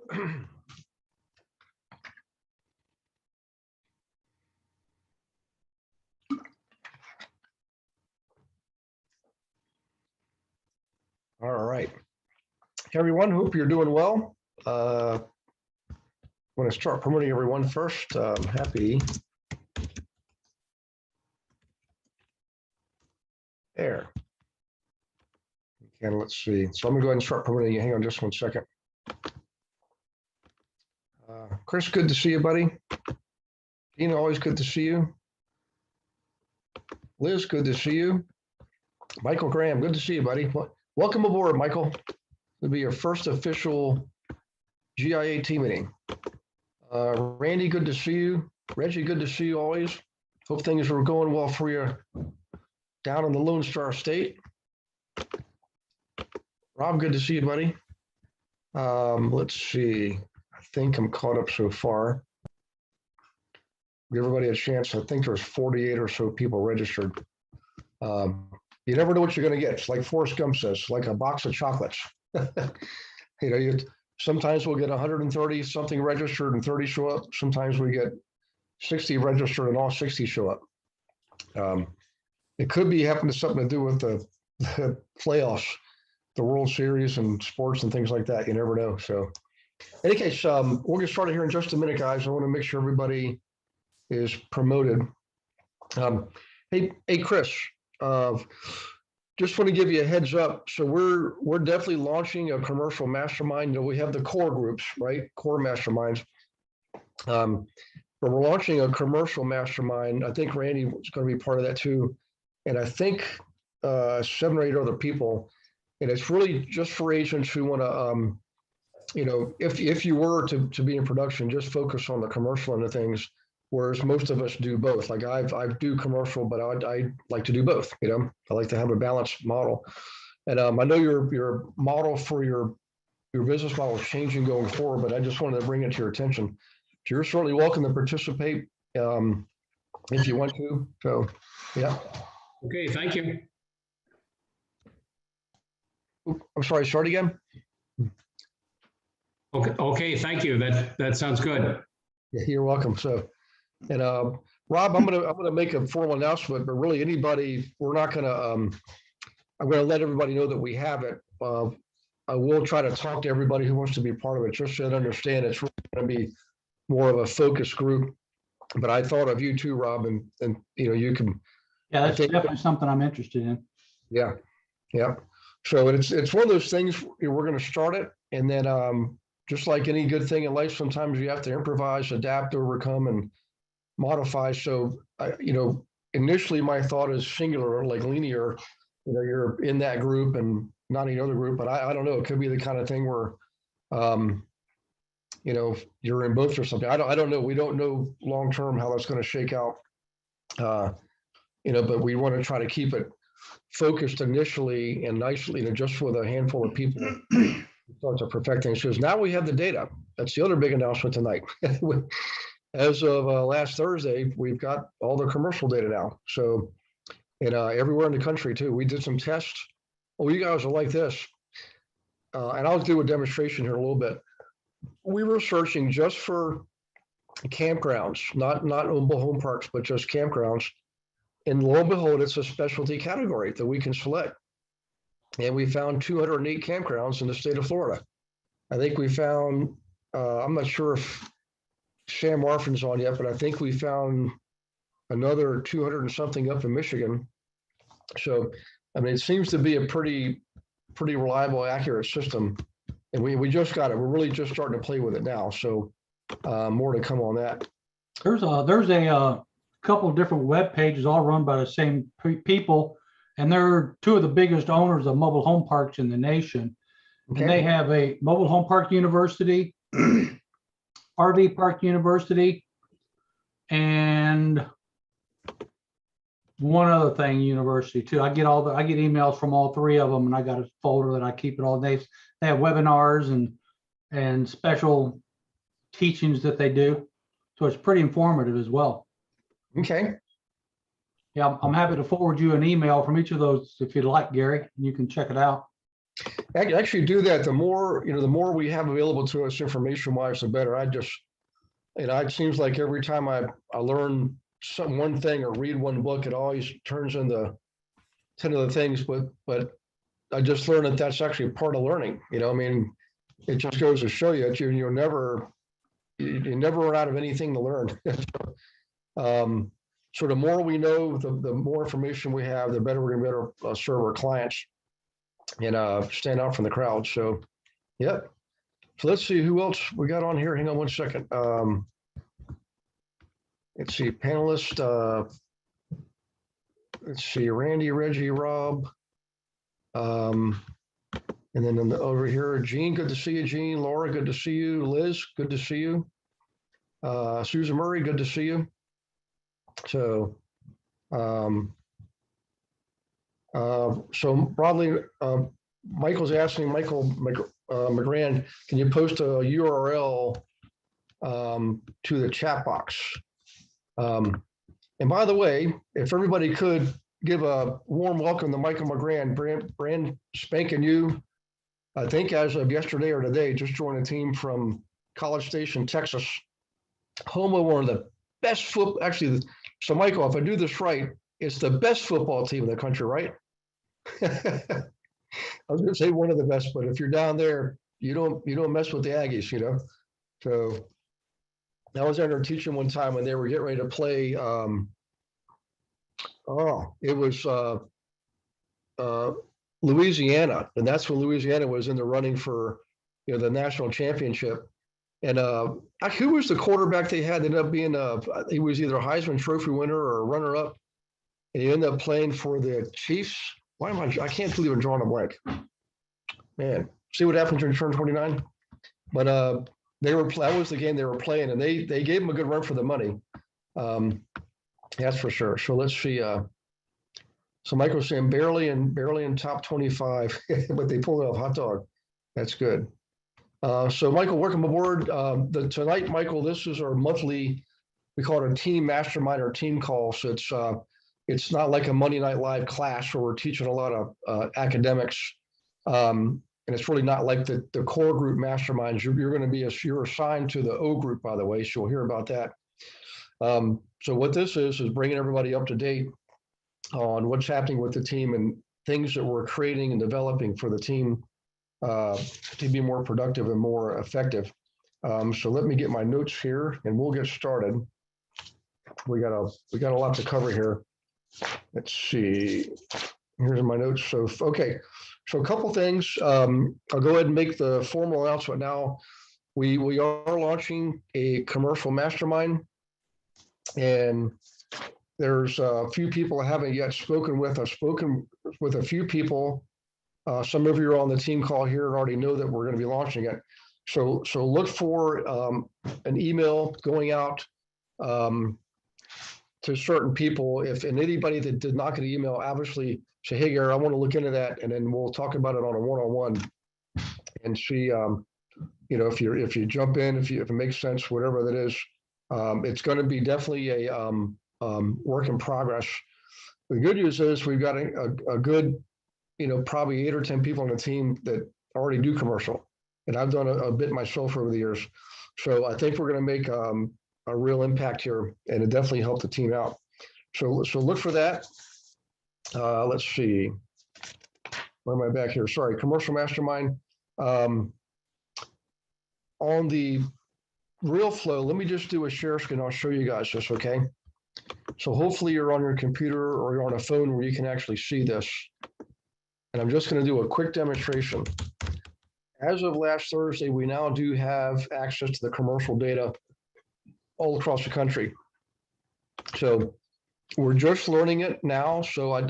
All right. Hey, everyone, hope you're doing well. I want to start promoting everyone first. Happy. There. And let's see. So I'm going to go ahead and start promoting you. Hang on just 1 second. Chris, good to see you, buddy. Tina, always good to see you. Liz, good to see you. Michael Graham, good to see you, buddy. Welcome aboard, Michael. It'll be your first official GIA team meeting. Randy, good to see you. Reggie, good to see you always. Hope things are going well for you down in the Lone Star State. Rob, good to see you, buddy. Let's see. I think I'm caught up so far. Give everybody a chance. I think there's 48 or so people registered. You never know what you're going to get. It's like Forrest Gump says, like a box of chocolates. Sometimes we'll get 130 something registered and 30 show up. Sometimes we get 60 registered and all 60 show up. It could be having something to do with the playoffs, the World Series and sports and things like that. You never know. So in any case, we'll get started here in just a minute, guys. I want to make sure everybody is promoted. Hey, Chris, just want to give you a heads up. So we're definitely launching a commercial mastermind. We have the core groups, right? Core masterminds. But we're launching a commercial mastermind. I think Randy is going to be part of that too. And I think 7 or 8 other people. And it's really just for agents who want to, if you were to be in production, just focus on the commercial end of things. Whereas most of us do both. Like I do commercial, but I like to do both. I like to have a balanced model. And I know your model for your business model is changing going forward, but I just wanted to bring it to your attention. So you're certainly welcome to participate if you want to. So, yeah. Okay, thank you. I'm sorry, start again. Okay, thank you. That sounds good. Yeah, you're welcome. So, and Rob, I'm gonna make a formal announcement, but really anybody, we're not gonna. I'm gonna let everybody know that we have it. I will try to talk to everybody who wants to be part of it, just to understand it's really gonna be more of a focus group. But I thought of you too, Rob, and you can. Yeah, that's definitely something I'm interested in. Yeah, yeah. So it's one of those things. We're going to start it, and then just like any good thing in life, sometimes you have to improvise, adapt, overcome, and modify. So initially my thought is singular, like linear. You're in that group and not any other group. But I don't know. It could be the kind of thing where, you're in both or something. I don't know. We don't know long term how that's going to shake out. But we want to try to keep it focused initially and nicely, just with a handful of people start to perfect things. Because now we have the data. That's the other big announcement tonight. As of last Thursday, we've got all the commercial data now. So, and everywhere in the country too. We did some tests. Oh, you guys are like this. And I'll do a demonstration here a little bit. We were searching just for campgrounds, not mobile home parks, but just campgrounds. And lo and behold, it's a specialty category that we can select. And we found 208 campgrounds in the state of Florida. I think we found, I'm not sure if Sam Marfin's on yet, but I think we found another 200 and something up in Michigan. So, it seems to be a pretty reliable, accurate system. And we just got it. We're really just starting to play with it now. So more to come on that. There's a couple of different web pages all run by the same people, and they're 2 of the biggest owners of mobile home parks in the nation. Okay. And they have a mobile home park university, RV park university, and one other thing university too. I get emails from all 3 of them, and I got a folder that I keep it all day. They have webinars and special teachings that they do, so it's pretty informative as well. Okay. Yeah, I'm happy to forward you an email from each of those if you'd like, Gary, and you can check it out. Actually do that. The more, the more we have available to us information wise, the better. It seems like every time I learn one thing or read one book, it always turns into 10 other things, but I just learned that that's actually a part of learning. I mean, it just goes to show you that you never run out of anything to learn. So the more we know, the more information we have, the better we're going to better serve our clients and stand out from the crowd. So, yep. So let's see who else we got on here. Hang on one second. Let's see, panelists. Let's see, Randy, Reggie, Rob. And then over here, Gene, good to see you, Gene. Laura, good to see you. Liz, good to see you. Susan Murray, good to see you. So, so probably Michael's asking, Michael McGran, can you post a URL to the chat box? And by the way, if everybody could give a warm welcome to Michael McGran, brand spanking new, I think as of yesterday or today, just joined a team from College Station, Texas, home of one of the best actually, so Michael, if I do this right, it's the best football team in the country, right? I was going to say one of the best, but if you're down there, you don't mess with the Aggies, So I was under teaching one time when they were getting ready to play. It was Louisiana, and that's when Louisiana was in the running for the national championship. And who was the quarterback they had? They ended up being he was either a Heisman Trophy winner or a runner-up, and he ended up playing for the Chiefs. I can't believe I'm drawing a blank. Man, see what happens when you turn 29. But that was the game they were playing, and they gave him a good run for the money. That's for sure. So let's see. So Michael's saying barely in top 25, but they pulled off hot dog. That's good. So Michael, welcome aboard. Tonight, Michael, this is our monthly, we call it a team mastermind or team call. So it's not like a Monday Night Live class where we're teaching a lot of academics. And it's really not like the core group masterminds. You're going to be you're assigned to the O group, by the way. So you'll hear about that. So what this is bringing everybody up to date on what's happening with the team and things that we're creating and developing for the team to be more productive and more effective. So let me get my notes here and we'll get started. We got a lot to cover here. Let's see. Here's my notes. So, okay. So a couple things. I'll go ahead and make the formal announcement now. We are launching a commercial mastermind, and there's a few people I haven't yet spoken with. I've spoken with a few people. Some of you are on the team call here and already know that we're going to be launching it. So look for an email going out to certain people. And anybody that did not get an email, obviously say, hey, Gary, I want to look into that. And then we'll talk about it on a one-on-one and see, if you jump in, if it makes sense, whatever that is. It's going to be definitely a work in progress. The good news is we've got a good, probably 8 or 10 people on the team that already do commercial. And I've done a bit myself over the years. So I think we're going to make a real impact here, and it definitely helped the team out. So look for that. Let's see. Where am I back here? Sorry, commercial mastermind. On the real flow, let me just do a share screen. I'll show you guys this, okay? So hopefully you're on your computer or you're on a phone where you can actually see this. And I'm just going to do a quick demonstration. As of last Thursday, we now do have access to the commercial data all across the country. So we're just learning it now. So I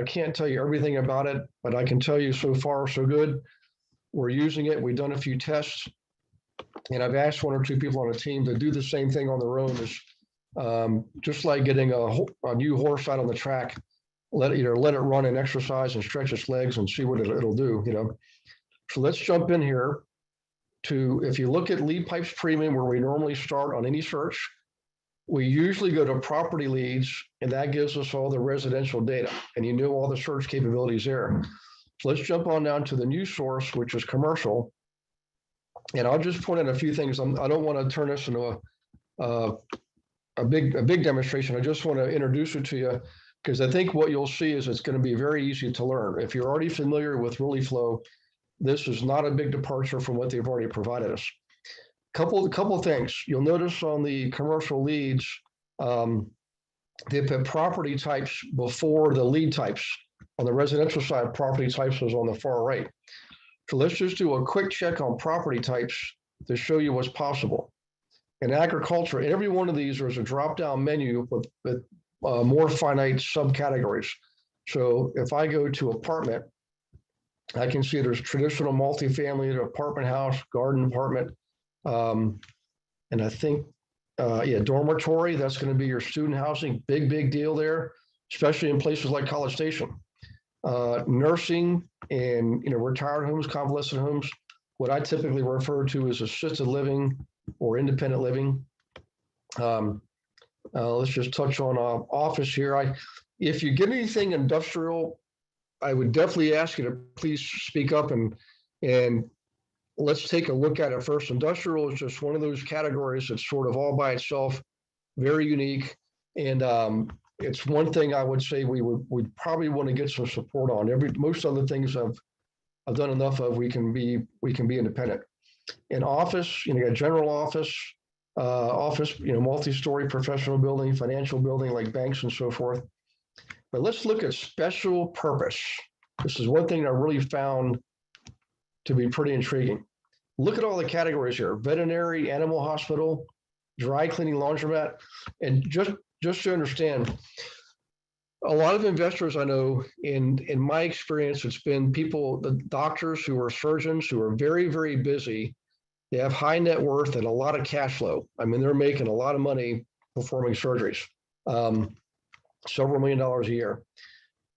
can't tell you everything about it, but I can tell you so far, so good. We're using it. We've done a few tests, and I've asked 1 or 2 people on the team to do the same thing on their own. Is just like getting a new horse out on the track, let it run and exercise and stretch its legs and see what it'll do, So let's jump in here to, if you look at Lead Pipes Premium, where we normally start on any search, we usually go to property leads, and that gives us all the residential data, and all the search capabilities there. So let's jump on down to the new source, which is commercial. And I'll just point out a few things. I don't want to turn this into a big demonstration. I just want to introduce it to you, because I think what you'll see is it's going to be very easy to learn. If you're already familiar with ReallyFlow, this is not a big departure from what they've already provided us. Couple things. You'll notice on the commercial leads, they put property types before the lead types. On the residential side, property types is on the far right. So let's just do a quick check on property types to show you what's possible. In agriculture, every one of these, there's a drop-down menu with more finite subcategories. So if I go to apartment, I can see there's traditional multifamily, apartment house, garden apartment, and I think, dormitory, that's going to be your student housing, big deal there, especially in places like College Station. Nursing and, retired homes, convalescent homes, what I typically refer to as assisted living or independent living. Let's just touch on office here. If you get anything industrial, I would definitely ask you to please speak up and let's take a look at it first. Industrial is just one of those categories that's sort of all by itself, very unique. And it's one thing I would say we'd probably want to get some support on. Most other things I've done enough of, we can be independent. In office, you got general office, multi-story professional building, financial building like banks and so forth. But let's look at special purpose. This is one thing I really found to be pretty intriguing. Look at all the categories here: veterinary, animal hospital, dry cleaning, laundromat. And just to understand, a lot of investors I know, in my experience, it's been the doctors who are surgeons who are very busy. They have high net worth and a lot of cash flow. I mean, they're making a lot of money performing surgeries, several $1 million a year.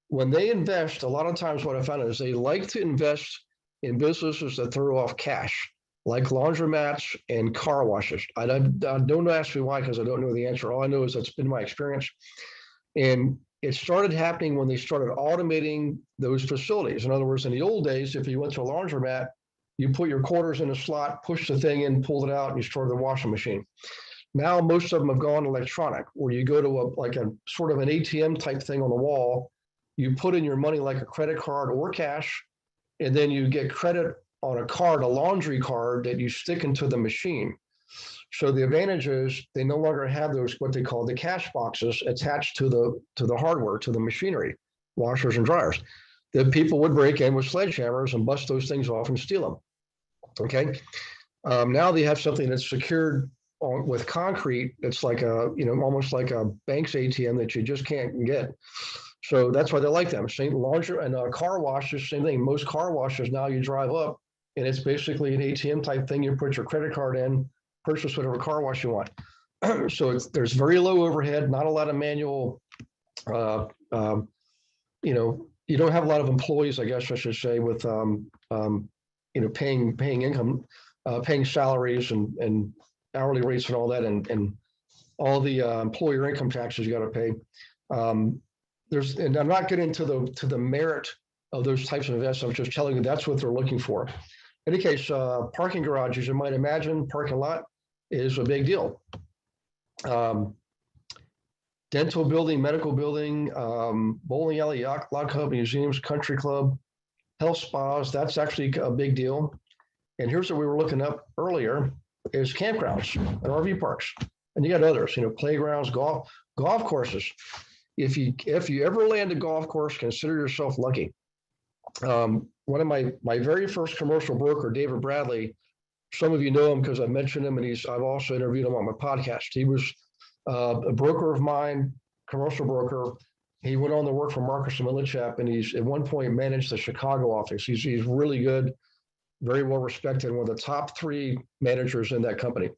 When they invest, a lot of times what I found is they like to invest in businesses that throw off cash, like laundromats and car washes. I don't ask me why, because I don't know the answer. All I know is that's been my experience. And it started happening when they started automating those facilities. In other words, in the old days, if you went to a laundromat, you put your quarters in a slot, push the thing in, pulled it out, and you started the washing machine. Now, most of them have gone electronic, where you go to a sort of an ATM type thing on the wall. You put in your money like a credit card or cash, and then you get credit on a card, a laundry card that you stick into the machine. So the advantage is they no longer have those, what they call the cash boxes, attached to the hardware, to the machinery, washers and dryers. That people would break in with sledgehammers and bust those things off and steal them. Okay. Now they have something that's secured with concrete. It's like almost like a bank's ATM that you just can't get. So that's why they like them. Same laundry and car washes, same thing. Most car washes now, you drive up and it's basically an ATM type thing. You put your credit card in, purchase whatever car wash you want. So there's very low overhead, not a lot of manual. You don't have a lot of employees, I guess I should say, with paying income, paying salaries and hourly rates and all that, and all the employer income taxes you got to pay. And I'm not getting to the merit of those types of investments. I'm just telling you that's what they're looking for. In any case, parking garages, you might imagine, parking lot is a big deal. Dental building, medical building, bowling alley, yacht club, museums, country club, health spas, that's actually a big deal. And here's what we were looking up earlier, is campgrounds and RV parks. And you got others, playgrounds, golf courses. If you ever land a golf course, consider yourself lucky. One of my very first commercial broker, David Bradley, some of you know him because I mentioned him, and I've also interviewed him on my podcast. He was a broker of mine, commercial broker. He went on to work for Marcus & Millichap, and he's at one point managed the Chicago office. He's really good, very well respected, one of the top 3 managers in that company.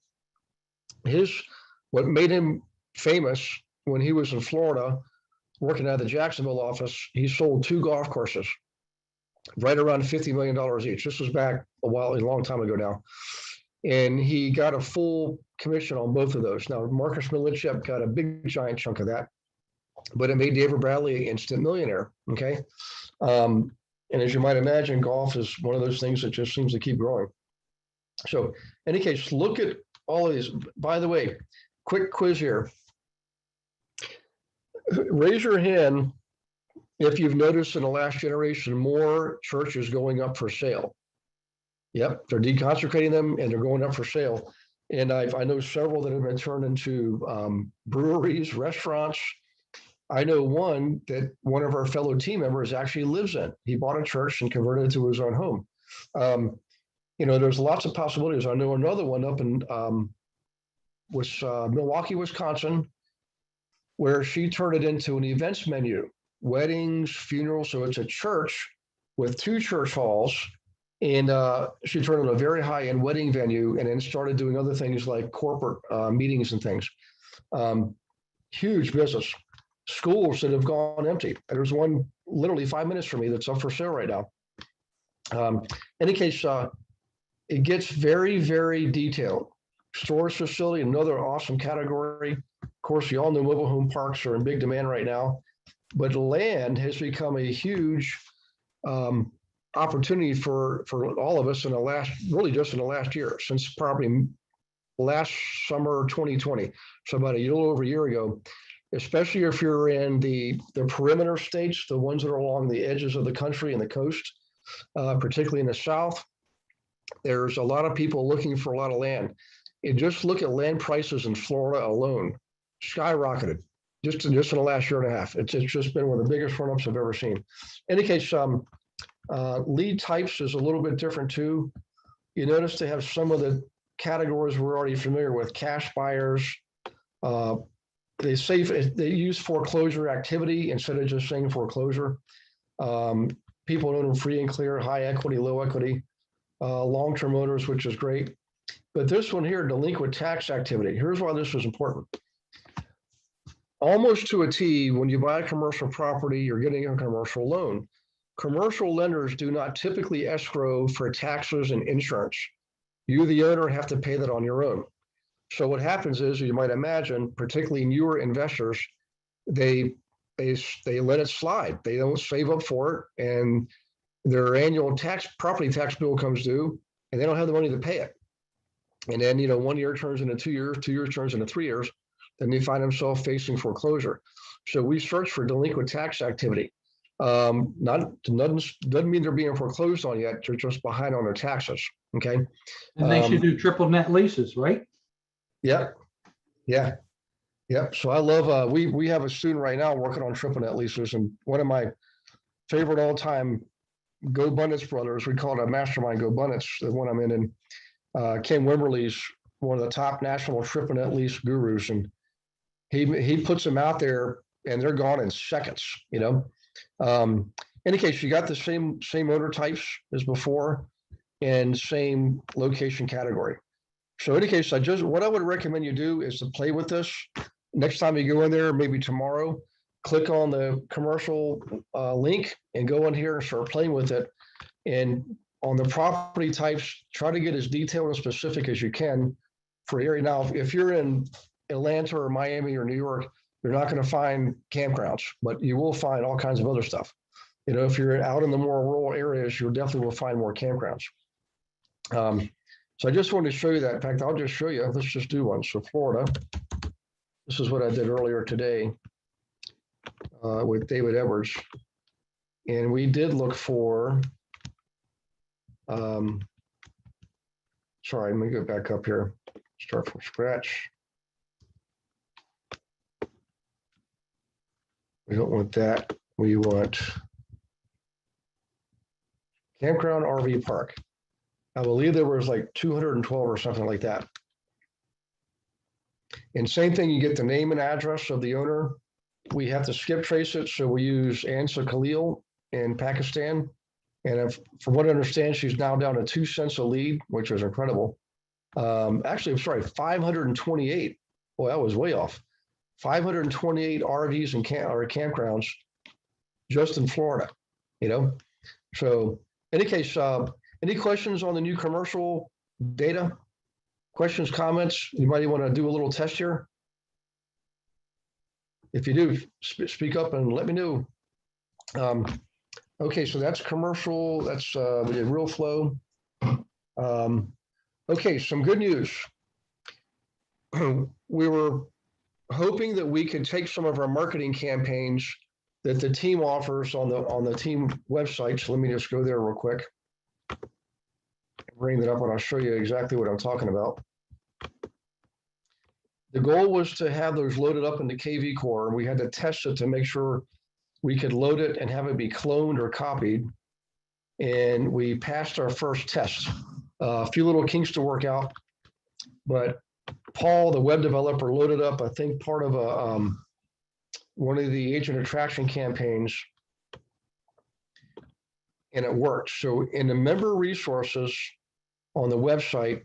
What made him famous when he was in Florida, working out of the Jacksonville office, he sold 2 golf courses, right around $50 million each. This was back a long time ago now. And he got a full commission on both of those. Now, Marcus & Millichap got a big, giant chunk of that, but it made David Bradley an instant millionaire, okay? And as you might imagine, golf is one of those things that just seems to keep growing. So in any case, look at all of these. By the way, quick quiz here. Raise your hand if you've noticed in the last generation more churches going up for sale. Yep, they're deconsecrating them and they're going up for sale. And I know several that have been turned into breweries, restaurants. I know one that one of our fellow team members actually lives in. He bought a church and converted it to his own home. There's lots of possibilities. I know another one up in Milwaukee, Wisconsin, where she turned it into an events menu, weddings, funerals. So it's a church with 2 church halls. And she turned it a very high-end wedding venue and then started doing other things like corporate meetings and things. Huge business. Schools that have gone empty. And there's one literally 5 minutes from me that's up for sale right now. Any case, it gets very, very detailed. Storage facility, another awesome category. Of course, you all know mobile home parks are in big demand right now, but land has become a huge opportunity for all of us in just in the last year, since probably last summer 2020, so about a little over a year ago, especially if you're in the perimeter states, the ones that are along the edges of the country and the coast, particularly in the South. There's a lot of people looking for a lot of land. And just look at land prices in Florida alone, skyrocketed just in the last year and a half. It's just been one of the biggest run-ups I've ever seen. In any case, lead types is a little bit different too. You notice they have some of the categories we're already familiar with: cash buyers. They use foreclosure activity instead of just saying foreclosure. People own them free and clear, high equity, low equity, long-term owners, which is great. But this one here, delinquent tax activity. Here's why this is important. Almost to a T, when you buy a commercial property, you're getting a commercial loan. Commercial lenders do not typically escrow for taxes and insurance. You, the owner, have to pay that on your own. So what happens is, you might imagine, particularly newer investors, they let it slide. They don't save up for it, and their annual property tax bill comes due, and they don't have the money to pay it. And then 1 year turns into 2 years, 2 years turns into 3 years, then they find themselves facing foreclosure. So we search for delinquent tax activity. Doesn't mean they're being foreclosed on yet. They're just behind on their taxes. Okay. And they should do triple net leases, right? Yeah. So I love, we have a student right now working on triple net leases, and one of my favorite all-time Go Abundance brothers, we call it a mastermind Go Abundance, the one I'm in, and Ken Wimberly's one of the top national triple net lease gurus, and he puts them out there and they're gone in seconds. Any case, you got the same owner types as before and same location category. So in any case, what I would recommend you do is to play with this. Next time you go in there, maybe tomorrow, click on the commercial link and go in here and start playing with it. And on the property types, try to get as detailed and specific as you can for area. Now, if you're in Atlanta or Miami or New York, you're not going to find campgrounds, but you will find all kinds of other stuff. If you're out in the more rural areas, you definitely will find more campgrounds. So I just wanted to show you that. In fact, I'll just show you. Let's just do one. So Florida, this is what I did earlier today with David Edwards. And we did look for, sorry, let me go back up here, start from scratch. We don't want that. We want campground RV park. I believe there was like 212 or something like that. And same thing, you get the name and address of the owner. We have to skip trace it. So we use Ansa Khalil in Pakistan. And from what I understand, she's now down to 2 cents a lead, which is incredible. Actually, I'm sorry, 528. Boy, that was way off. 528 RVs and campgrounds just in Florida, So in any case, any questions on the new commercial data? Questions, comments? You might want to do a little test here. If you do, speak up and let me know. Okay, so that's commercial. That's we did real flow. Okay, some good news. We were hoping that we could take some of our marketing campaigns that the team offers on the team website. So let me just go there real quick. Bring that up and I'll show you exactly what I'm talking about. The goal was to have those loaded up into KV Core, and we had to test it to make sure we could load it and have it be cloned or copied. And we passed our first test. A few little kinks to work out, but Paul, the web developer, loaded up, I think, part of one of the agent attraction campaigns, and it worked. So in the member resources on the website,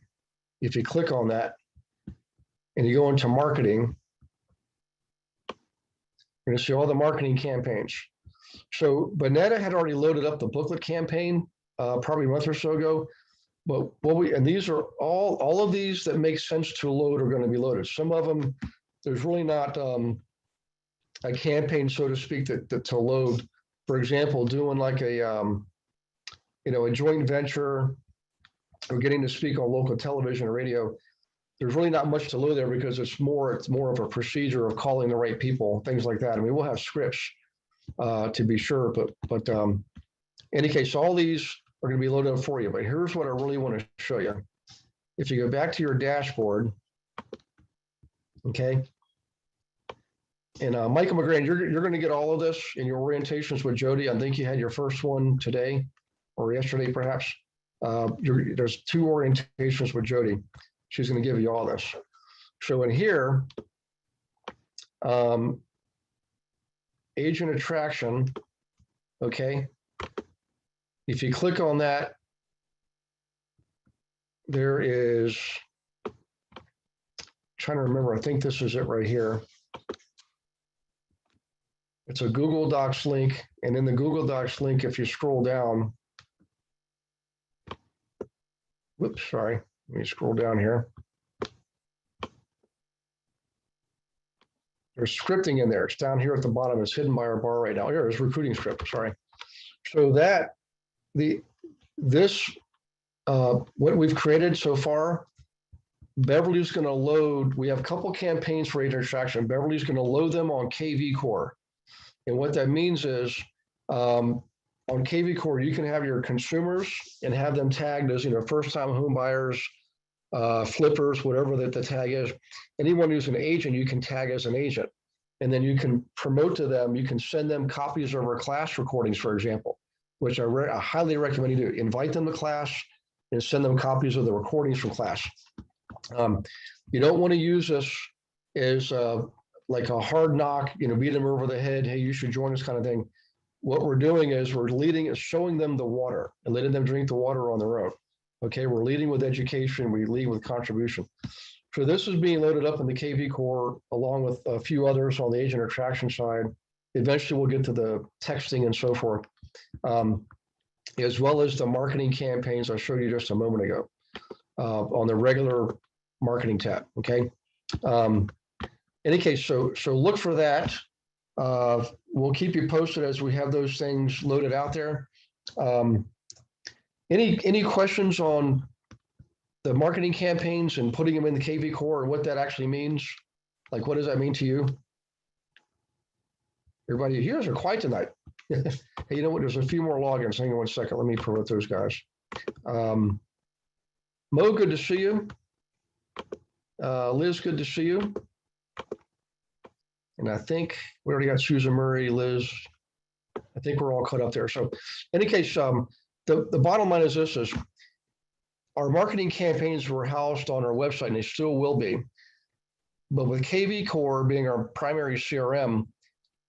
if you click on that and you go into marketing, you're going to see all the marketing campaigns. So Bonetta had already loaded up the booklet campaign probably a month or so ago. But and these are all of these that make sense to load are going to be loaded. Some of them, there's really not a campaign, so to speak, that to load. For example, doing like a a joint venture or getting to speak on local television or radio. There's really not much to load there because it's more of a procedure of calling the right people, things like that. I mean, we'll have scripts to be sure, but in any case, all these are going to be loaded up for you. But here's what I really want to show you. If you go back to your dashboard, okay, and Michael McGrain, you're going to get all of this in your orientations with Jody. I think you had your first one today or yesterday, perhaps. There's 2 orientations with Jody. She's going to give you all this. So in here, agent attraction, okay. If you click on that, there is, trying to remember, I think this is it right here. It's a Google Docs link. And in the Google Docs link, if you scroll down, whoops, sorry, let me scroll down here. There's scripting in there. It's down here at the bottom. It's hidden by our bar right now. Here, it's recruiting script, sorry. So that, what we've created so far, Beverly's going to load. We have a couple campaigns for agent attraction. Beverly's going to load them on KV Core, and what that means is on KV Core you can have your consumers and have them tagged as first-time home buyers, flippers, whatever that the tag is. Anyone who's an agent you can tag as an agent, and then you can promote to them. You can send them copies of our class recordings, for example, which I highly recommend you do. Invite them to class and send them copies of the recordings from class. You don't want to use this as like a hard knock, beat them over the head. Hey, you should join us kind of thing. What we're doing is showing them the water and letting them drink the water on their own. Okay, we're leading with education. We lead with contribution. So this is being loaded up in the KV Core along with a few others on the agent attraction side. Eventually we'll get to the texting and so forth. As well as the marketing campaigns I showed you just a moment ago on the regular marketing tab, okay? In any case, so look for that. We'll keep you posted as we have those things loaded out there. Any questions on the marketing campaigns and putting them in the KV Core and what that actually means? Like, what does that mean to you? Everybody, you guys are quiet tonight. Hey, you know what? There's a few more logins. Hang on 1 second. Let me promote those guys. Mo, good to see you. Liz, good to see you. And I think we already got Susan Murray, Liz. I think we're all caught up there. So in any case, the bottom line is this is our marketing campaigns were housed on our website and they still will be. But with KV Core being our primary CRM,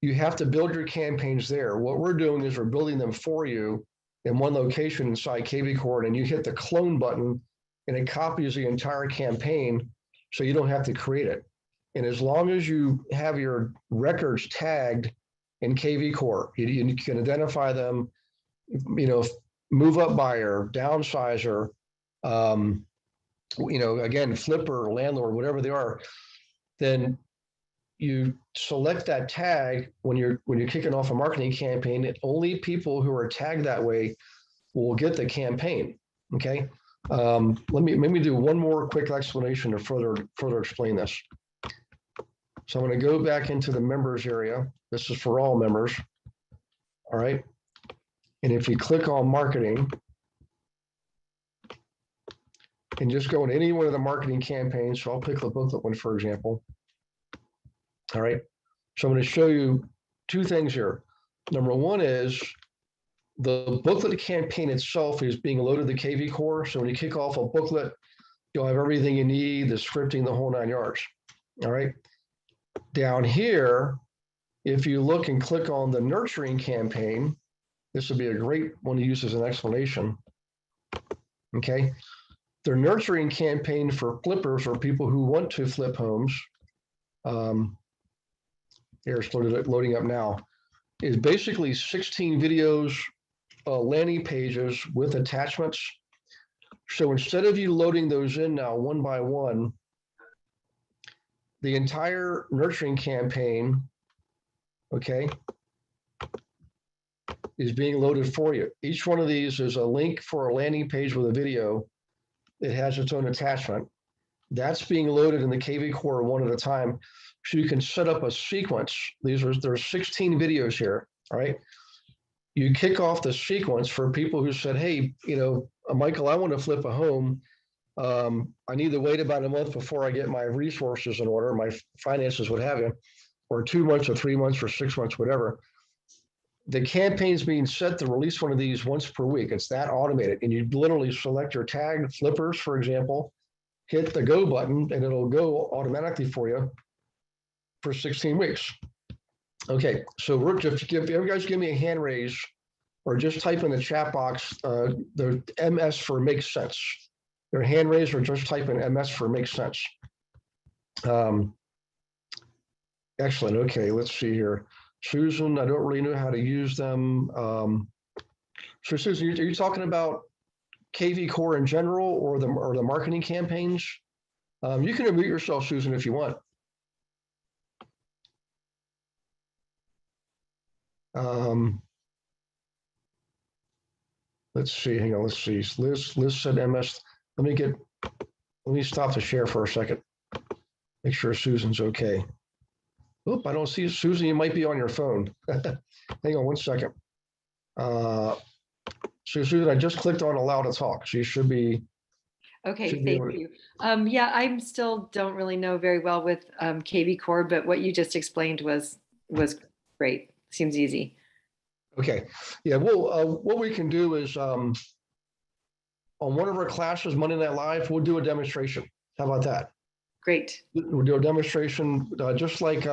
you have to build your campaigns there. What we're doing is we're building them for you in one location inside KV Core, and you hit the clone button and it copies the entire campaign so you don't have to create it. And as long as you have your records tagged in KV Core, you can identify them, move up buyer, downsizer, again, flipper, landlord, whatever they are, then you select that tag when you're kicking off a marketing campaign, and only people who are tagged that way will get the campaign. Okay. Let me do one more quick explanation to further explain this. So I'm going to go back into the members area. This is for all members. All right. And if you click on marketing and just go in any one of the marketing campaigns, so I'll pick the booklet one, for example. All right. So I'm going to show you two things here. Number one is the booklet campaign itself is being loaded to KV Core. So when you kick off a booklet, you'll have everything you need, the scripting, the whole 9 yards. All right. Down here, if you look and click on the nurturing campaign, this would be a great one to use as an explanation. Okay. The nurturing campaign for flippers or people who want to flip homes, here it's loading up now, is basically 16 videos, landing pages with attachments. So instead of you loading those in now one by one, the entire nurturing campaign, okay, is being loaded for you. Each one of these is a link for a landing page with a video. It has its own attachment. That's being loaded in the KV Core one at a time. So you can set up a sequence. There's 16 videos here, all right? You kick off the sequence for people who said, hey, Michael, I want to flip a home. I need to wait about a month before I get my resources in order, my finances, what have you, or 2 months or 3 months or 6 months, whatever. The campaign's being set to release one of these once per week. It's that automated. And you literally select your tag flippers, for example, hit the go button, and it'll go automatically for you for 16 weeks. Okay, so if you guys give me a hand raise or just type in the chat box, the MS for makes sense. Your hand raise or just type in MS for makes sense. Excellent. Okay, let's see here. Susan, I don't really know how to use them. So Susan, are you talking about KV Core in general or the marketing campaigns? You can unmute yourself, Susan, if you want. Let's see, hang on, let's see. Liz said MS. Let me stop the share for a second. Make sure Susan's okay. Oop, I don't see Susan, you might be on your phone. Hang on one second. So Susan, I just clicked on allow to talk. So you should be. Okay, thank you. Yeah, I still don't really know very well with KV Core, but what you just explained was great. Seems easy. Okay, yeah, well, what we can do is on one of our classes, Monday Night Live, we'll do a demonstration. How about that? Great. We'll do a demonstration just like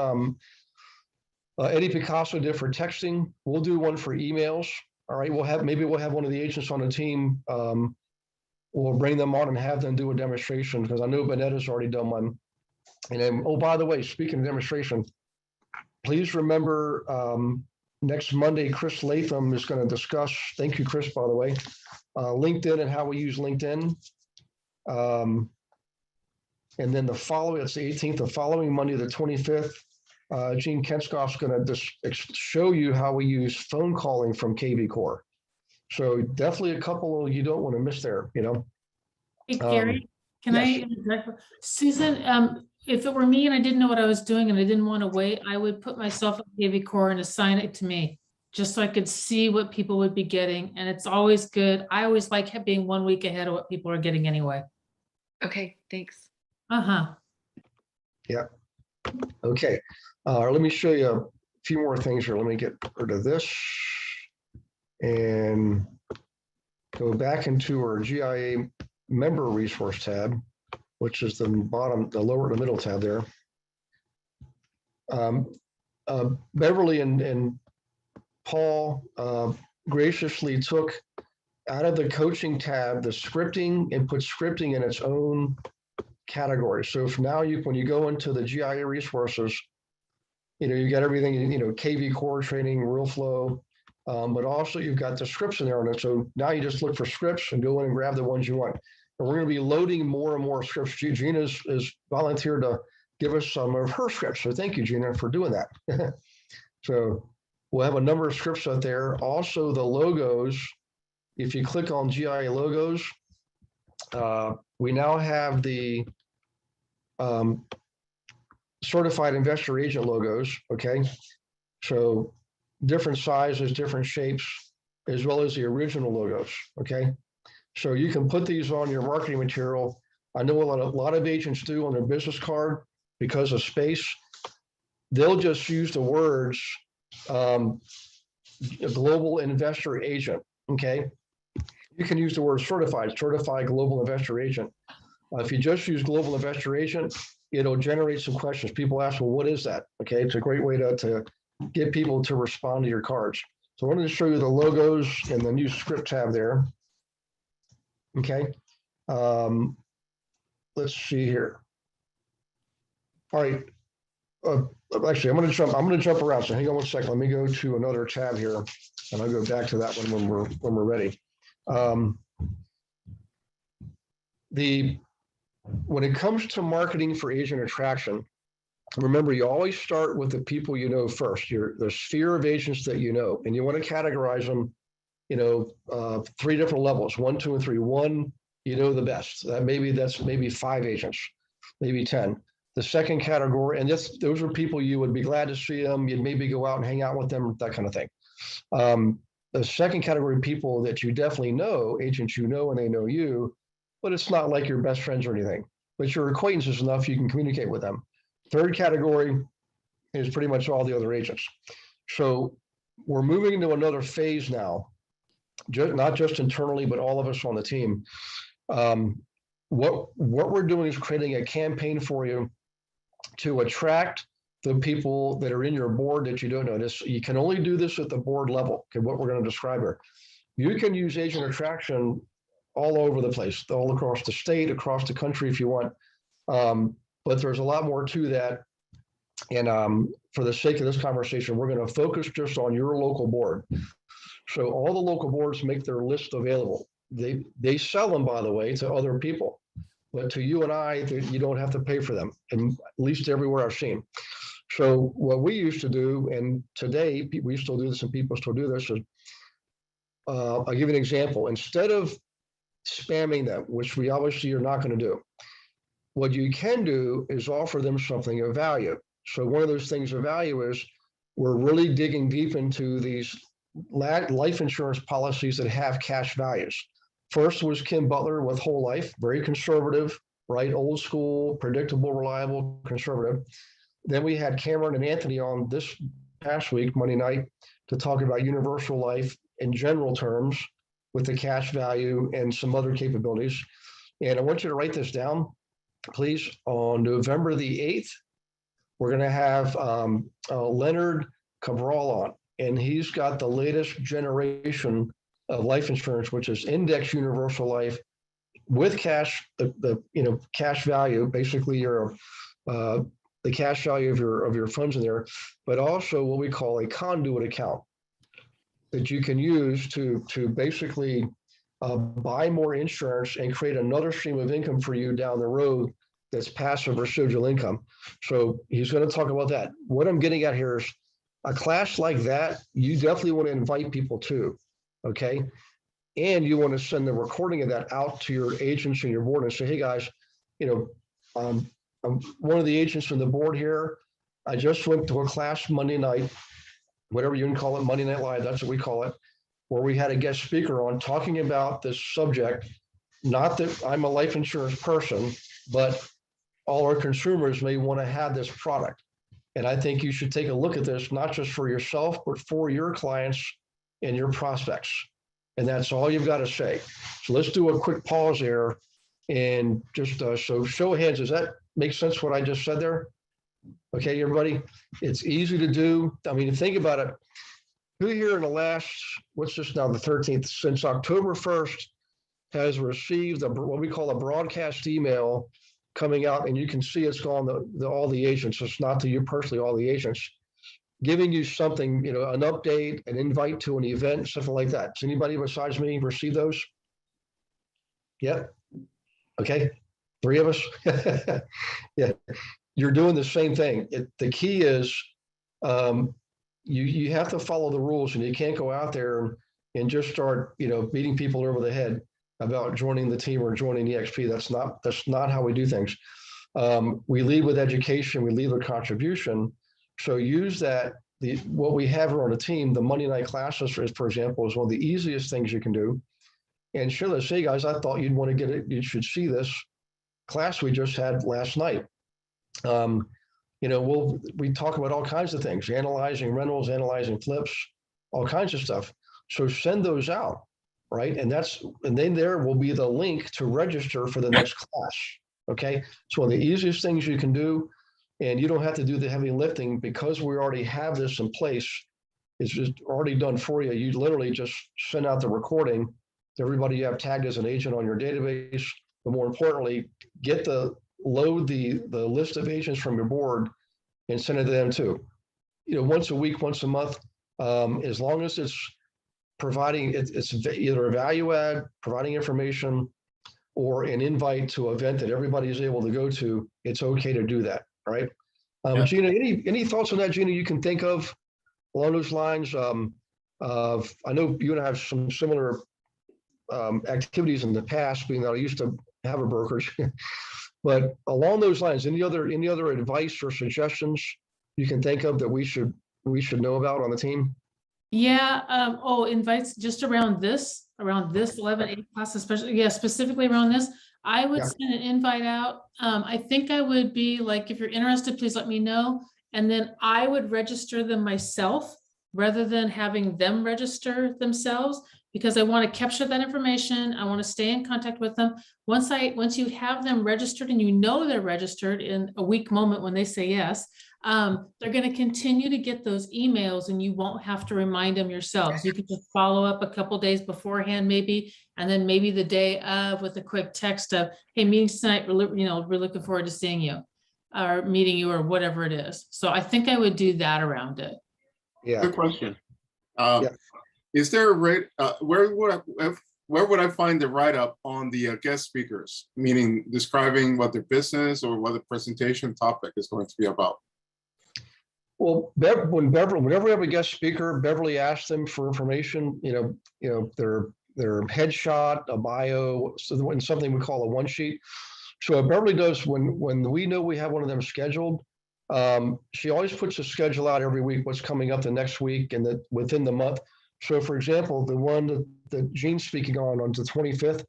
Eddie Picasso did for texting. We'll do one for emails. All right, maybe we'll have one of the agents on the team. We'll bring them on and have them do a demonstration because I know Bonetta's already done one. And then, oh, by the way, speaking of demonstration, please remember next Monday, Chris Latham is going to discuss, thank you, Chris, by the way, LinkedIn and how we use LinkedIn. And then it's the 18th, the following Monday, the 25th, Gene Kenskoff's going to show you how we use phone calling from KV Core. So definitely a couple you don't want to miss there, Hey, Gary, can yes. I interject? Susan, if it were me and I didn't know what I was doing and I didn't want to wait, I would put myself on KV Core and assign it to me, just so I could see what people would be getting. And it's always good. I always like being 1 week ahead of what people are getting anyway. Okay, thanks. Uh-huh. Yeah. Okay. Let me show you a few more things here. Let me get rid of this and go back into our GIA member resource tab, which is the middle tab there. Beverly and Paul graciously took out of the coaching tab the scripting and put scripting in its own category. So if now when you go into the GIA resources, you got everything, KV Core training, real flow, but also you've got the scripts in there on it. So now you just look for scripts and go in and grab the ones you want. And we're going to be loading more and more scripts. Gina's is volunteered to give us some of her scripts. So thank you, Gina, for doing that. So we'll have a number of scripts out there. Also, the logos, if you click on GIA logos, we now have the certified investor agent logos, okay? So different sizes, different shapes, as well as the original logos, okay? So you can put these on your marketing material. I know a lot of agents do on their business card because of space. They'll just use the words global investor agent, okay? You can use the word certified global investor agent. If you just use global investor agent, it'll generate some questions. People ask, well, what is that? Okay, it's a great way to get people to respond to your cards. So I wanted to show you the logos and the new script tab there. Okay, let's see here. All right, actually, I'm gonna jump around. So hang on one second. Let me go to another tab here, and I'll go back to that one when we're ready. When it comes to marketing for agent attraction, remember, you always start with the people you know first, the sphere of agents that you know, and you want to categorize them, 3 different levels, 1, 2, and 3. 1, you know the best. That's maybe 5 agents, maybe 10. The second category, and those are people you would be glad to see them. You'd maybe go out and hang out with them, that kind of thing. The second category, people that you definitely know, agents you know and they know you, but it's not like your best friends or anything, but your acquaintances enough you can communicate with them. Third category is pretty much all the other agents. So we're moving into another phase now, not just internally, but all of us on the team. What we're doing is creating a campaign for you to attract the people that are in your board that you don't notice. You can only do this at the board level, okay, what we're going to describe here. You can use agent attraction all over the place, all across the state, across the country if you want. But there's a lot more to that. And for the sake of this conversation, we're going to focus just on your local board. So all the local boards make their list available. They sell them, by the way, to other people. But to you and I, you don't have to pay for them, and at least everywhere I've seen. So what we used to do, and today we still do this and people still do this, is I'll give you an example. Instead of spamming them, which we obviously are not going to do, what you can do is offer them something of value. So one of those things of value is we're really digging deep into these life insurance policies that have cash values. First was Kim Butler with Whole Life, very conservative, right? Old school, predictable, reliable, conservative. Then we had Cameron and Anthony on this past week, Monday night, to talk about universal life in general terms with the cash value and some other capabilities. And I want you to write this down, please. On November the 8th, we're going to have Leonard Cabral on, and he's got the latest generation of life insurance, which is index universal life with cash, the cash value, basically the cash value of your funds in there, but also what we call a conduit account that you can use to basically buy more insurance and create another stream of income for you down the road that's passive residual income. So he's going to talk about that. What I'm getting at here is a class like that, you definitely want to invite people to, okay? And you want to send the recording of that out to your agents and your board and say, hey guys, I'm one of the agents on the board here. I just went to a class Monday night, whatever you can call it, Monday Night Live, that's what we call it, where we had a guest speaker on talking about this subject. Not that I'm a life insurance person, but all our consumers may want to have this product. And I think you should take a look at this, not just for yourself, but for your clients and your prospects. And that's all you've got to say. So let's do a quick pause there and just so show of hands. Does that make sense what I just said there? Okay, everybody, it's easy to do. I mean, think about it. Who here in the last, what's this now, the 13th, since October 1st, has received what we call a broadcast email coming out, and you can see it's gone to all the agents. It's not to you personally, all the agents, giving you something, an update, an invite to an event, something like that. Does anybody besides me receive those? Yep. Okay. 3 of us. Yeah. you're doing the same thing. The key is you have to follow the rules, and you can't go out there and just start, beating people over the head about joining the team or joining EXP. That's not how we do things. We lead with education, we lead with contribution. So use that. What we have here on the team, the Monday night classes, for example, is one of the easiest things you can do. And sure, let's say, guys, I thought you'd want to get it. You should see this class we just had last night. We talk about all kinds of things, analyzing rentals, analyzing flips, all kinds of stuff. So send those out, right? And then there will be the link to register for the next class. Okay, it's one of the easiest things you can do, and you don't have to do the heavy lifting because we already have this in place. It's just already done for you. You literally just send out the recording to everybody you have tagged as an agent on your database. But more importantly, load the list of agents from your board and send it to them too. Once a week, once a month, as long as it's providing, it's either a value add, providing information, or an invite to an event that everybody is able to go to, it's okay to do that, right? Gina, any thoughts on that, Gina, you can think of along those lines? I know you and I have some similar activities in the past, being that I used to have a brokerage. But along those lines, any other advice or suggestions you can think of that we should know about on the team? Yeah, invites just around this 11-8 class, especially, yeah, specifically around this. I would send an invite out. I think I would be like, if you're interested, please let me know. And then I would register them myself rather than having them register themselves, because I want to capture that information. I want to stay in contact with them. Once you have them registered and they're registered in a weak moment when they say yes, they're going to continue to get those emails, and you won't have to remind them yourselves. You can just follow up a couple days beforehand, maybe, and then maybe the day of with a quick text of, "Hey, meeting's tonight. We're looking forward to seeing you, or meeting you, or whatever it is." So I think I would do that around it. Yeah. Good question. Is there a rate? Where would I find the write-up on the guest speakers, meaning describing what their business or what the presentation topic is going to be about? Well, whenever we have a guest speaker, Beverly asks them for information, their headshot, a bio, and something we call a one sheet. So what Beverly does when we know we have one of them scheduled, she always puts a schedule out every week, what's coming up the next week and within the month. So for example, the one that Gene's speaking on the 25th,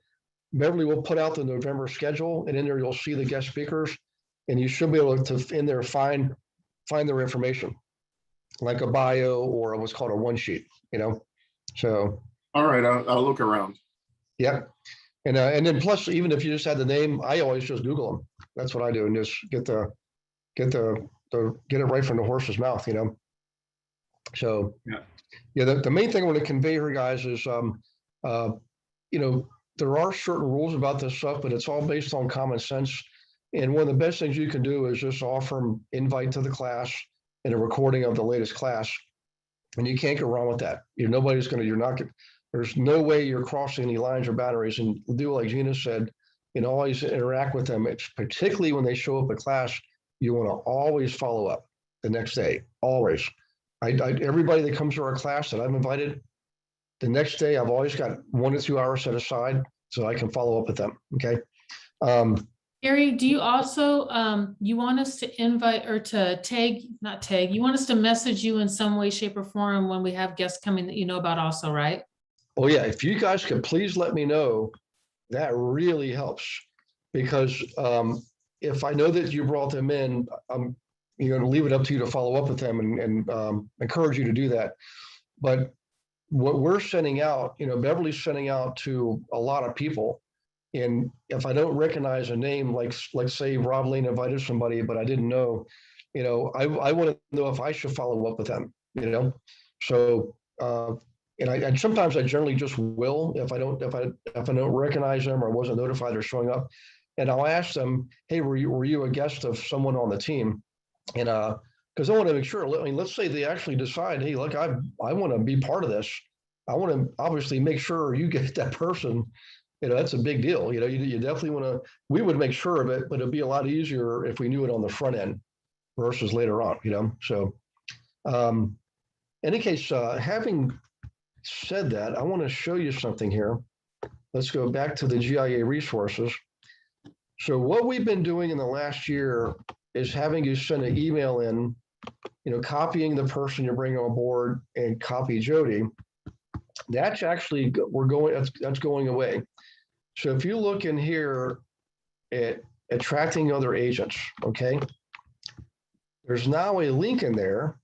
Beverly will put out the November schedule, and in there you'll see the guest speakers, and you should be able to in there find their information, like a bio or what's called a one sheet, So. All right, I'll look around. Yeah, and then plus, even if you just had the name, I always just Google them. That's what I do, and just get it right from the horse's mouth, So. Yeah, the main thing I want to convey here, guys, is there are certain rules about this stuff, but it's all based on common sense. And one of the best things you can do is just offer them invite to the class and a recording of the latest class. And you can't go wrong with that. There's no way you're crossing any lines or boundaries. And do like Gina said, always interact with them. It's particularly when they show up at class, you want to always follow up the next day, always. Everybody that comes to our class that I've invited, the next day I've always got 1 to 2 hours set aside so I can follow up with them. Okay. Gary, do you also, you want us to invite or to not tag, you want us to message you in some way, shape, or form when we have guests coming that you know about also, right? Oh yeah, if you guys could please let me know, that really helps, because if I know that you brought them in, I'm going to leave it up to you to follow up with them and encourage you to do that. But what we're sending out, Beverly's sending out to a lot of people. And if I don't recognize a name, like say Rob Lane invited somebody, but I didn't know, I want to know if I should follow up with them, So, and sometimes I generally just will if I don't recognize them or wasn't notified they're showing up, and I'll ask them, hey, were you a guest of someone on the team? And because I want to make sure. I mean, let's say they actually decide, hey, look, I want to be part of this. I want to obviously make sure you get that person that's a big deal. You definitely want to, we would make sure of it, but it'd be a lot easier if we knew it on the front end versus later on, So in any case, having said that, I want to show you something here. Let's go back to the GIA resources. So what we've been doing in the last year is having you send an email in, copying the person you're bringing on board and copy Jody. That's actually, that's going away. So if you look in here at attracting other agents, okay, there's now a link in there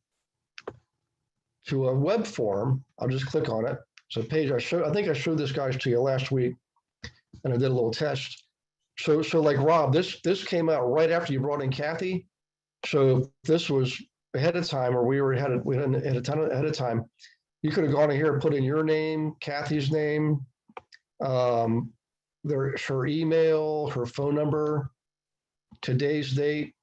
to a web form. I'll just click on it. It's a page I think I showed this guys to you last week, and I did a little test. So like Rob, this came out right after you brought in Kathy. So this was ahead of time, or we had a ton ahead of time. You could have gone in here and put in your name, Kathy's name, her email, her phone number, today's date,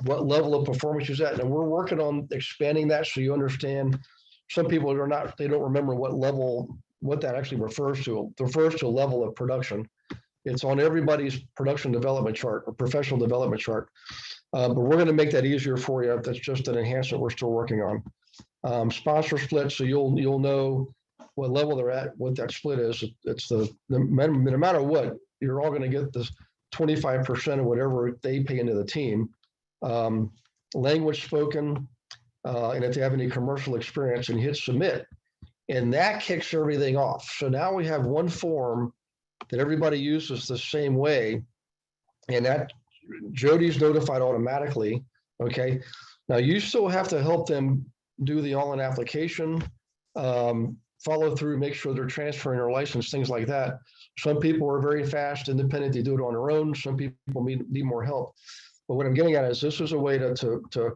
what level of performance she's at. And we're working on expanding that so you understand. Some people they don't remember what that actually refers to. It refers to a level of production. It's on everybody's production development chart or professional development chart. But we're going to make that easier for you. That's just an enhancement we're still working on. Sponsor split, so you'll know what level they're at, what that split is. It's no matter what, you're all going to get this 25% of whatever they pay into the team. Language spoken, and if they have any commercial experience, and hit submit. And that kicks everything off. So now we have one form that everybody uses the same way, and that Jody's notified automatically. Okay. Now you still have to help them do the all-in application, follow through, make sure they're transferring their license, things like that. Some people are very fast, independent, they do it on their own. Some people need more help. But what I'm getting at is this is a way to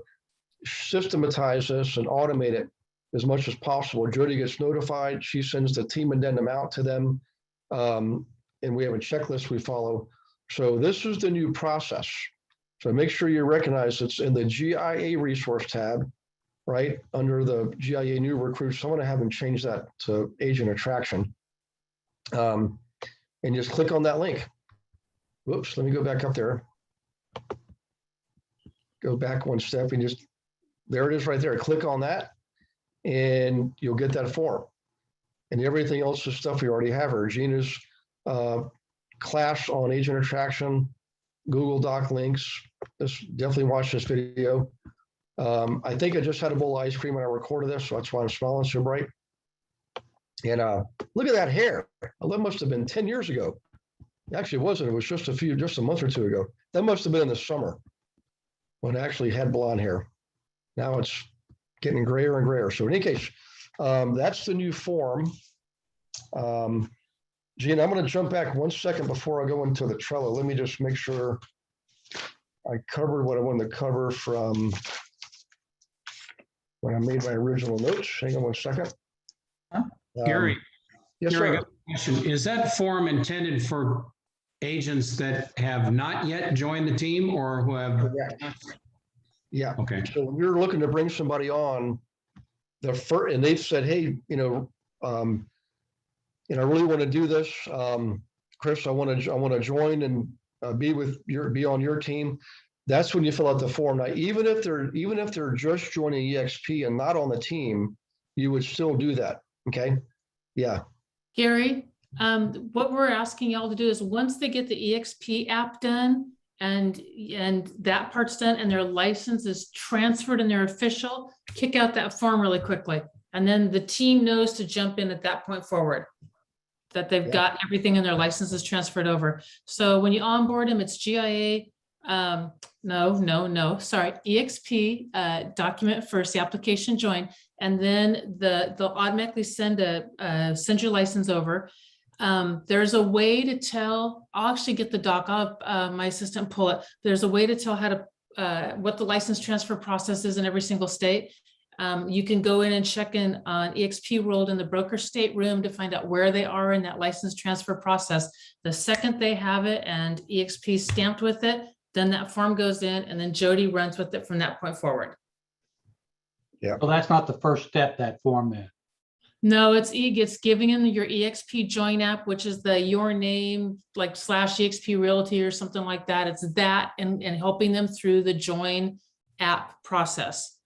systematize this and automate it as much as possible. Jody gets notified, she sends the team addendum out to them, and we have a checklist we follow. So this is the new process. So make sure you recognize it's in the GIA resource tab, right, under the GIA new recruits. I want to have them change that to agent attraction. And just click on that link. Whoops, let me go back up there. Go back one step and just, there it is right there. Click on that and you'll get that form. And everything else is stuff we already have here. Gina's class on agent attraction, Google Doc links. Definitely watch this video. I think I just had a bowl of ice cream when I recorded this, so that's why I'm smiling so bright. And look at that hair. Well, that must have been 10 years ago. Actually, it wasn't. It was just a month or two ago. That must have been in the summer when I actually had blonde hair. Now it's getting grayer and grayer. So in any case, that's the new form. Gina, I'm going to jump back 1 second before I go into the Trello. Let me just make sure I covered what I wanted to cover from when I made my original notes. Hang on 1 second. Gary, Yes, Gary, I sir. got a question. Is that form intended for agents that have not yet joined the team or who have? Correct. Yeah. Okay. So when you're looking to bring somebody on, and they've said, hey, I really want to do this. Chris, I want to join and be on your team. That's when you fill out the form. Now, even if they're just joining EXP and not on the team, you would still do that. Okay. Yeah. Gary, what we're asking y'all to do is once they get the EXP app done and that part's done and their license is transferred and they're official, kick out that form really quickly. And then the team knows to jump in at that point forward, that they've got everything in their licenses transferred over. So when you onboard them, it's GIA, EXP document first, the application join, and then they'll automatically send your license over. There's a way to tell, I'll actually get the doc up, my assistant pull it. There's a way to tell how to, what the license transfer process is in every single state. You can go in and check in on EXP World in the broker state room to find out where they are in that license transfer process. The second they have it and EXP stamped with it, then that form goes in and then Jody runs with it from that point forward. Yeah. So that's not the first step, that form then. No, it's giving them your EXP join app, which is your name, like /EXP Realty or something like that. It's that and helping them through the join app process.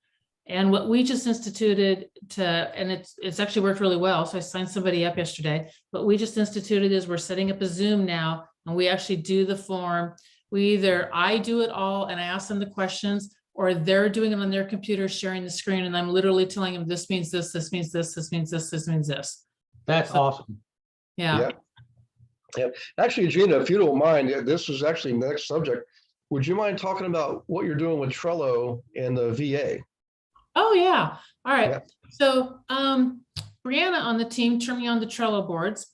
And what we just instituted and it's actually worked really well. So I signed somebody up yesterday. What we just instituted is we're setting up a Zoom now, and we actually do the form. I do it all and I ask them the questions, or they're doing it on their computer, sharing the screen, and I'm literally telling them this means this, this means this, this means this, this means this. That's awesome. Yeah. Yeah. Actually, Gina, if you don't mind, this is actually the next subject. Would you mind talking about what you're doing with Trello and the VA? Oh, yeah. All right. Yeah. So Brianna on the team turned me on the Trello boards.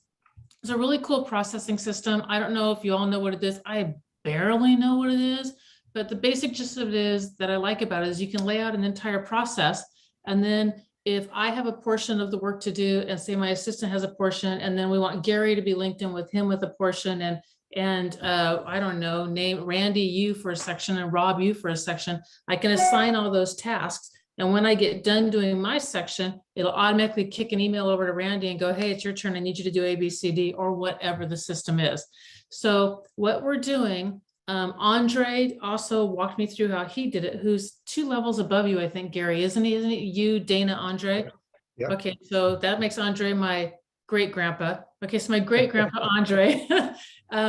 It's a really cool processing system. I don't know if you all know what it is. I barely know what it is, but the basic gist of it is that I like about it is you can lay out an entire process. And then if I have a portion of the work to do and say my assistant has a portion, and then we want Gary to be linked in with him with a portion, and I don't know, name Randy you for a section and Rob you for a section, I can assign all those tasks. And when I get done doing my section, it'll automatically kick an email over to Randy and go, hey, it's your turn. I need you to do A, B, C, D, or whatever the system is. So what we're doing, Andre also walked me through how he did it, who's 2 levels above you, I think, Gary, isn't he? Isn't it you, Dana, Andre? Yeah. Okay, so that makes Andre my great grandpa. Okay, so my great grandpa Andre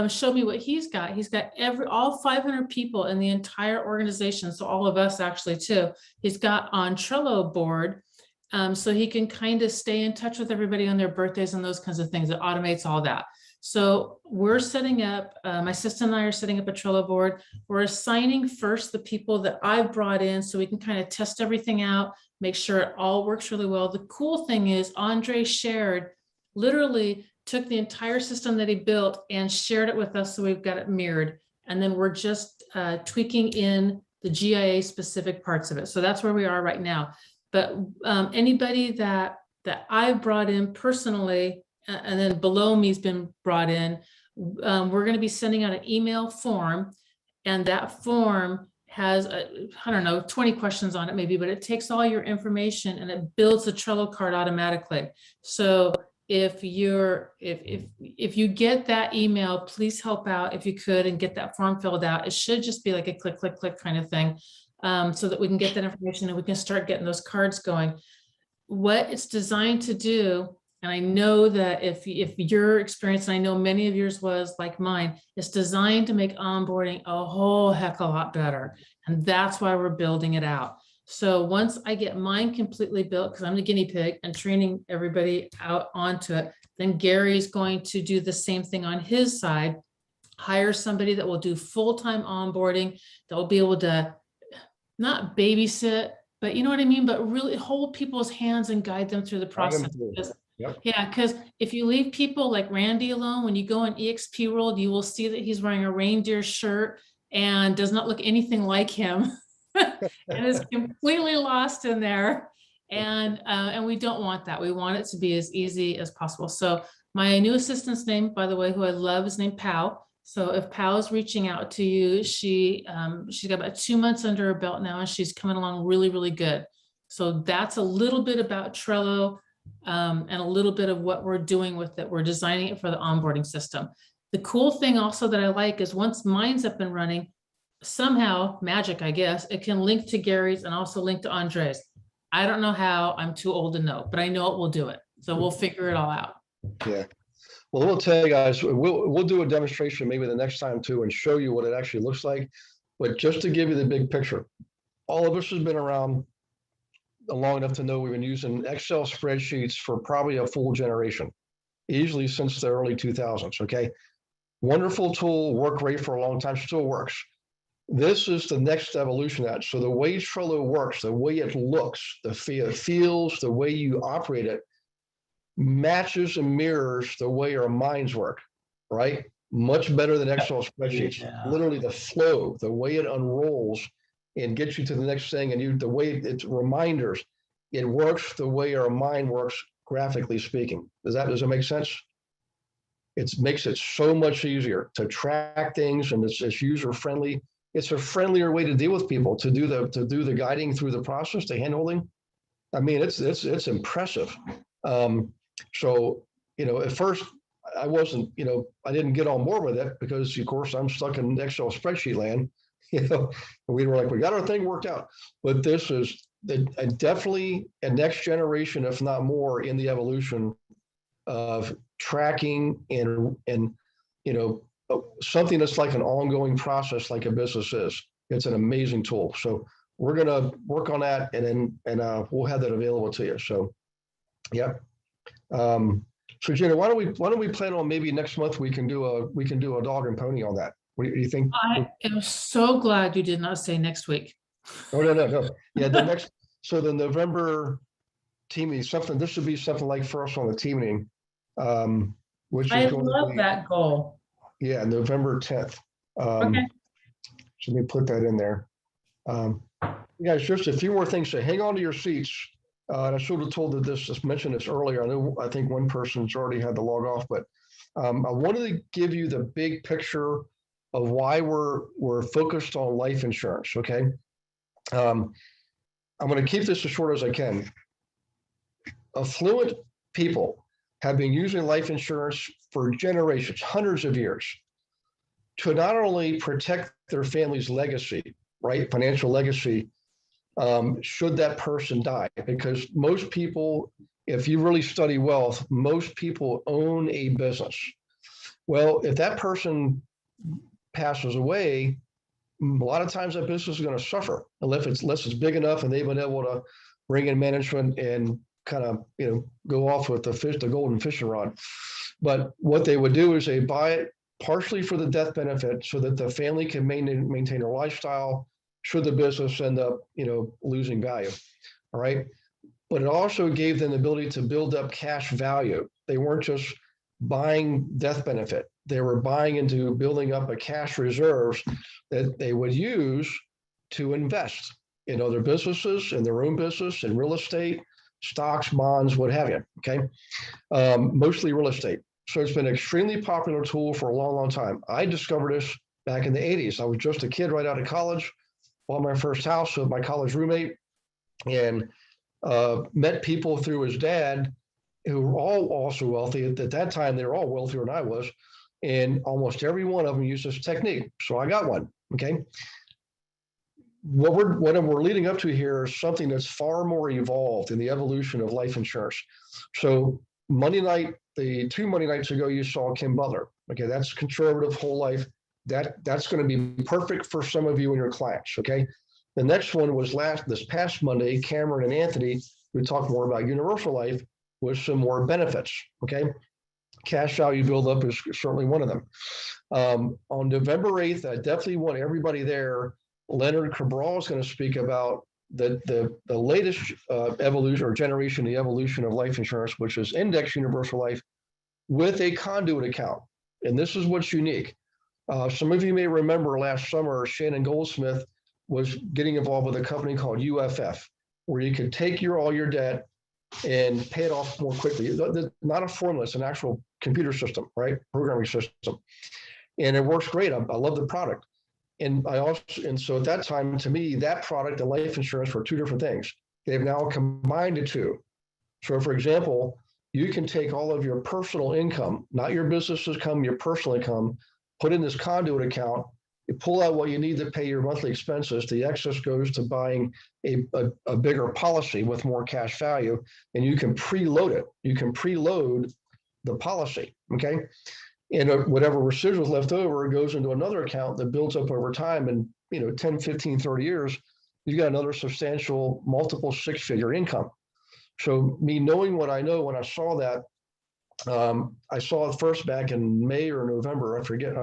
showed me what he's got. He's got all 500 people in the entire organization. So all of us actually too. He's got on Trello board. So he can kind of stay in touch with everybody on their birthdays and those kinds of things. It automates all that. So we're setting up, my sister and I are setting up a Trello board. We're assigning first the people that I've brought in so we can kind of test everything out, make sure it all works really well. The cool thing is Andre literally took the entire system that he built and shared it with us. So we've got it mirrored. And then we're just tweaking in the GIA specific parts of it. So that's where we are right now. But anybody that I've brought in personally, and then below me has been brought in, we're going to be sending out an email form, and that form has, I don't know, 20 questions on it maybe, but it takes all your information and it builds the Trello card automatically. So if you get that email, please help out if you could and get that form filled out. It should just be like a click, click, click kind of thing, so that we can get that information and we can start getting those cards going. What it's designed to do, and I know that if your experience, and I know many of yours was like mine, it's designed to make onboarding a whole heck of a lot better. And that's why we're building it out. So once I get mine completely built, because I'm the guinea pig and training everybody out onto it, then Gary's going to do the same thing on his side, hire somebody that will do full-time onboarding, that will be able to not babysit, but you know what I mean? But really hold people's hands and guide them through the process. Yep. Yeah, because if you leave people like Randy alone, when you go on EXP World, you will see that he's wearing a reindeer shirt and does not look anything like him and is completely lost in there. And we don't want that. We want it to be as easy as possible. So my new assistant's name, by the way, who I love, is named Pau. So if Pau is reaching out to you, she's got about 2 months under her belt now, and she's coming along really, really good. So that's a little bit about Trello. And a little bit of what we're doing with it. We're designing it for the onboarding system. The cool thing also that I like is once mine's up and running, somehow, magic, I guess, it can link to Gary's and also link to Andre's. I don't know how, I'm too old to know, but I know it will do it. So we'll figure it all out. Yeah. Well, we'll tell you guys, we'll do a demonstration maybe the next time too and show you what it actually looks like. But just to give you the big picture, all of us has been around long enough to know we've been using Excel spreadsheets for probably a full generation, easily since the early 2000s, okay? Wonderful tool, worked great for a long time, still works. This is the next evolution of that. So the way Trello works, the way it looks, the feels, the way you operate it, matches and mirrors the way our minds work, right? Much better than Excel spreadsheets. Yeah. Literally the flow, the way it unrolls and gets you to the next thing, and the way it's reminders, it works the way our mind works, graphically speaking. Does that make sense? It makes it so much easier to track things, and it's user friendly. It's a friendlier way to deal with people, to do the guiding through the process, the handholding. I mean, it's impressive. So, at first I wasn't, I didn't get on board with it because of course I'm stuck in Excel spreadsheet land, and we were like, we got our thing worked out. But this is definitely a next generation, if not more, in the evolution of tracking and something that's like an ongoing process, like a business is. It's an amazing tool. So we're gonna work on that, and we'll have that available to you. So, yeah. So Gina, why don't we plan on maybe next month we can do a dog and pony on that? What do you think? I am so glad you did not say next week. Oh no. Yeah, the November teaming, this should be something like for us on the teaming, which I is going love to be, that goal. yeah, November 10th. Okay. So let me put that in there. Guys, just a few more things. So hang on to your seats. And I should have told that just mentioned this earlier. I think one person's already had to log off, but I wanted to give you the big picture of why we're focused on life insurance. Okay. I'm going to keep this as short as I can. Affluent people have been using life insurance for generations, hundreds of years, to not only protect their family's legacy, right, financial legacy, should that person die. Because most people, if you really study wealth, most people own a business. Well, if that person passes away, a lot of times that business is going to suffer unless it's big enough and they've been able to bring in management and kind of go off with the golden fishing rod. But what they would do is they buy it partially for the death benefit so that the family can maintain their lifestyle should the business end up losing value. All right. But it also gave them the ability to build up cash value. They weren't just buying death benefit. They were buying into building up a cash reserves that they would use to invest in other businesses, in their own business, in real estate, stocks, bonds, what have you. Okay. Mostly real estate. So it's been an extremely popular tool for a long, long time. I discovered this back in the 80s. I was just a kid right out of college, bought my first house with my college roommate, and met people through his dad who were all also wealthy. At that time, they were all wealthier than I was. And almost every one of them used this technique. So I got one. Okay. What we're leading up to here is something that's far more evolved in the evolution of life insurance. So Monday night, the 2 Monday nights ago, you saw Kim Butler. Okay, that's conservative whole life. That's going to be perfect for some of you and your clients. Okay. The next one was this past Monday, Cameron and Anthony, we talked more about universal life with some more benefits. Okay. Cash value buildup is certainly one of them. On November 8th, I definitely want everybody there. Leonard Cabral is going to speak about the latest evolution or generation, the evolution of life insurance, which is index universal life with a conduit account. And this is what's unique. Some of you may remember last summer, Shannon Goldsmith was getting involved with a company called UFF, where you could take all your debt and pay it off more quickly. Not a formula, it's an actual computer system, right? Programming system. And it works great. I love the product. And so at that time, to me, that product and life insurance were two different things. They've now combined the two. So for example, you can take all of your personal income, not your business income, your personal income, put in this conduit account, you pull out what you need to pay your monthly expenses. The excess goes to buying a bigger policy with more cash value, and you can preload it. You can preload the policy, okay? And whatever residuals left over goes into another account that builds up over time. And 10, 15, 30 years, you've got another substantial multiple six-figure income. So me knowing what I know, when I saw that, I saw it first back in May or November, I forget,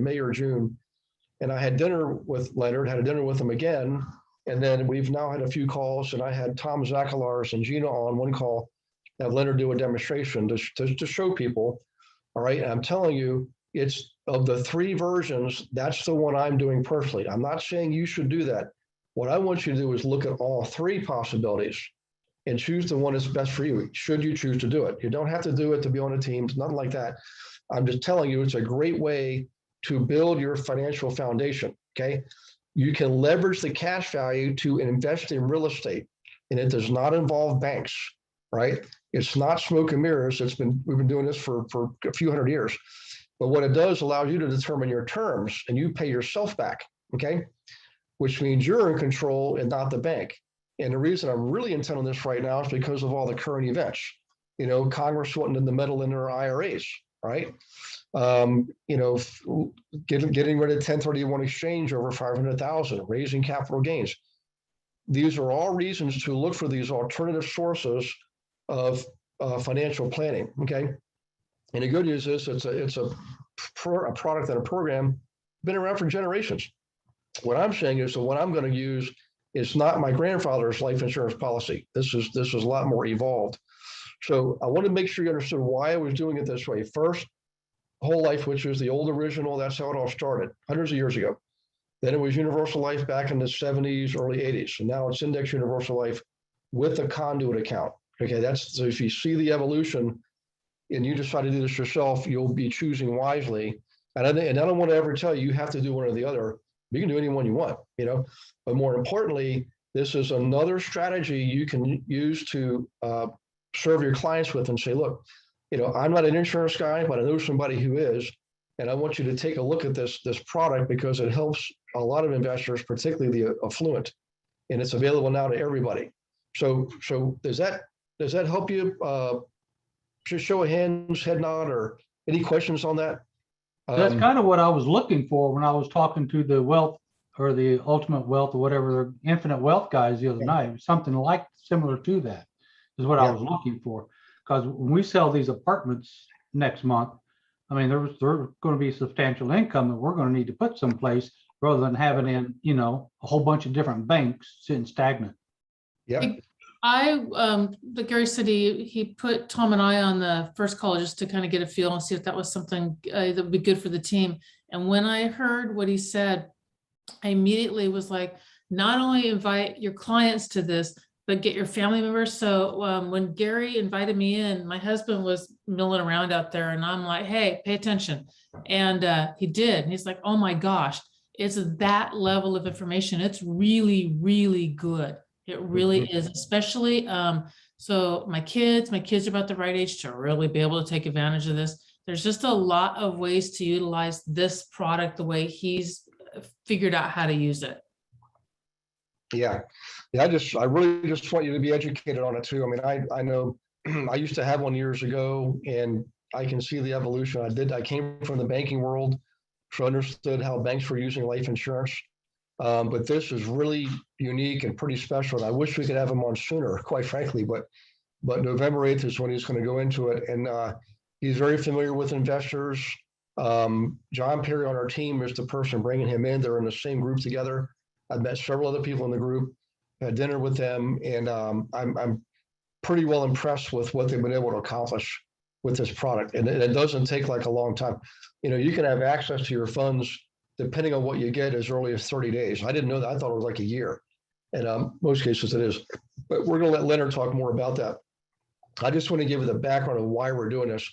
May or June. And I had dinner with Leonard, had a dinner with him again. And then we've now had a few calls, and I had Tom Zachalaris and Gina on one call, have Leonard do a demonstration to show people. All right. And I'm telling you, it's of the three versions, that's the one I'm doing personally. I'm not saying you should do that. What I want you to do is look at all three possibilities and choose the one that's best for you, should you choose to do it. You don't have to do it to be on a team, nothing like that. I'm just telling you, it's a great way to build your financial foundation. Okay. You can leverage the cash value to invest in real estate, and it does not involve banks, right? It's not smoke and mirrors. We've been doing this for a few hundred years. But what it does allows you to determine your terms and you pay yourself back, okay? Which means you're in control and not the bank. And the reason I'm really intent on this right now is because of all the current events. You know, Congress wanting to meddle in their IRAs, right? You know, getting rid of 1031 exchange over 500,000, raising capital gains. These are all reasons to look for these alternative sources of financial planning, okay? And the good news is it's a product and a program been around for generations. What I'm saying is that what I'm going to use is not my grandfather's life insurance policy. This is a lot more evolved. So I want to make sure you understood why I was doing it this way. First, whole life, which was the old original, that's how it all started hundreds of years ago. Then it was universal life back in the 70s, early 80s. And now it's index universal life with a conduit account. Okay, so if you see the evolution and you decide to do this yourself, you'll be choosing wisely. And I don't want to ever tell you have to do one or the other. You can do any one you want, you know. But more importantly, this is another strategy you can use to serve your clients with and say, look, you know, I'm not an insurance guy, but I know somebody who is, and I want you to take a look at this product because it helps a lot of investors, particularly the affluent, and it's available now to everybody. So does that help you? Just show of hands, head nod, or any questions on that? That's kind of what I was looking for when I was talking to the wealth or the ultimate wealth or whatever, the infinite wealth guys the other night. Something like similar to that is what I was looking for. Because when we sell these apartments next month, I mean, there's going to be substantial income that we're going to need to put someplace rather than having in, you know, a whole bunch of different banks sitting stagnant. Yeah. But Gary said he put Tom and I on the first call just to kind of get a feel and see if that was something that would be good for the team. And when I heard what he said, I immediately was like, not only invite your clients to this, but get your family members. So when Gary invited me in, my husband was milling around out there and I'm like, hey, pay attention. And he did. And he's like, oh my gosh, it's that level of information. It's really, really good. It really is, especially, so my kids are about the right age to really be able to take advantage of this. There's just a lot of ways to utilize this product the way he's figured out how to use it. Yeah. I really just want you to be educated on it too. I mean, I know I used to have one years ago and I can see the evolution. I came from the banking world, so I understood how banks were using life insurance. But this is really unique and pretty special. And I wish we could have him on sooner, quite frankly, but November 8th is when he's going to go into it. And he's very familiar with investors. John Perry on our team is the person bringing him in. They're in the same group together. I've met several other people in the group, had dinner with them, and I'm pretty well impressed with what they've been able to accomplish with this product. And it doesn't take like a long time. You know, you can have access to your funds depending on what you get as early as 30 days. I didn't know that. I thought it was like a year. And most cases it is. But we're going to let Leonard talk more about that. I just want to give you the background of why we're doing this.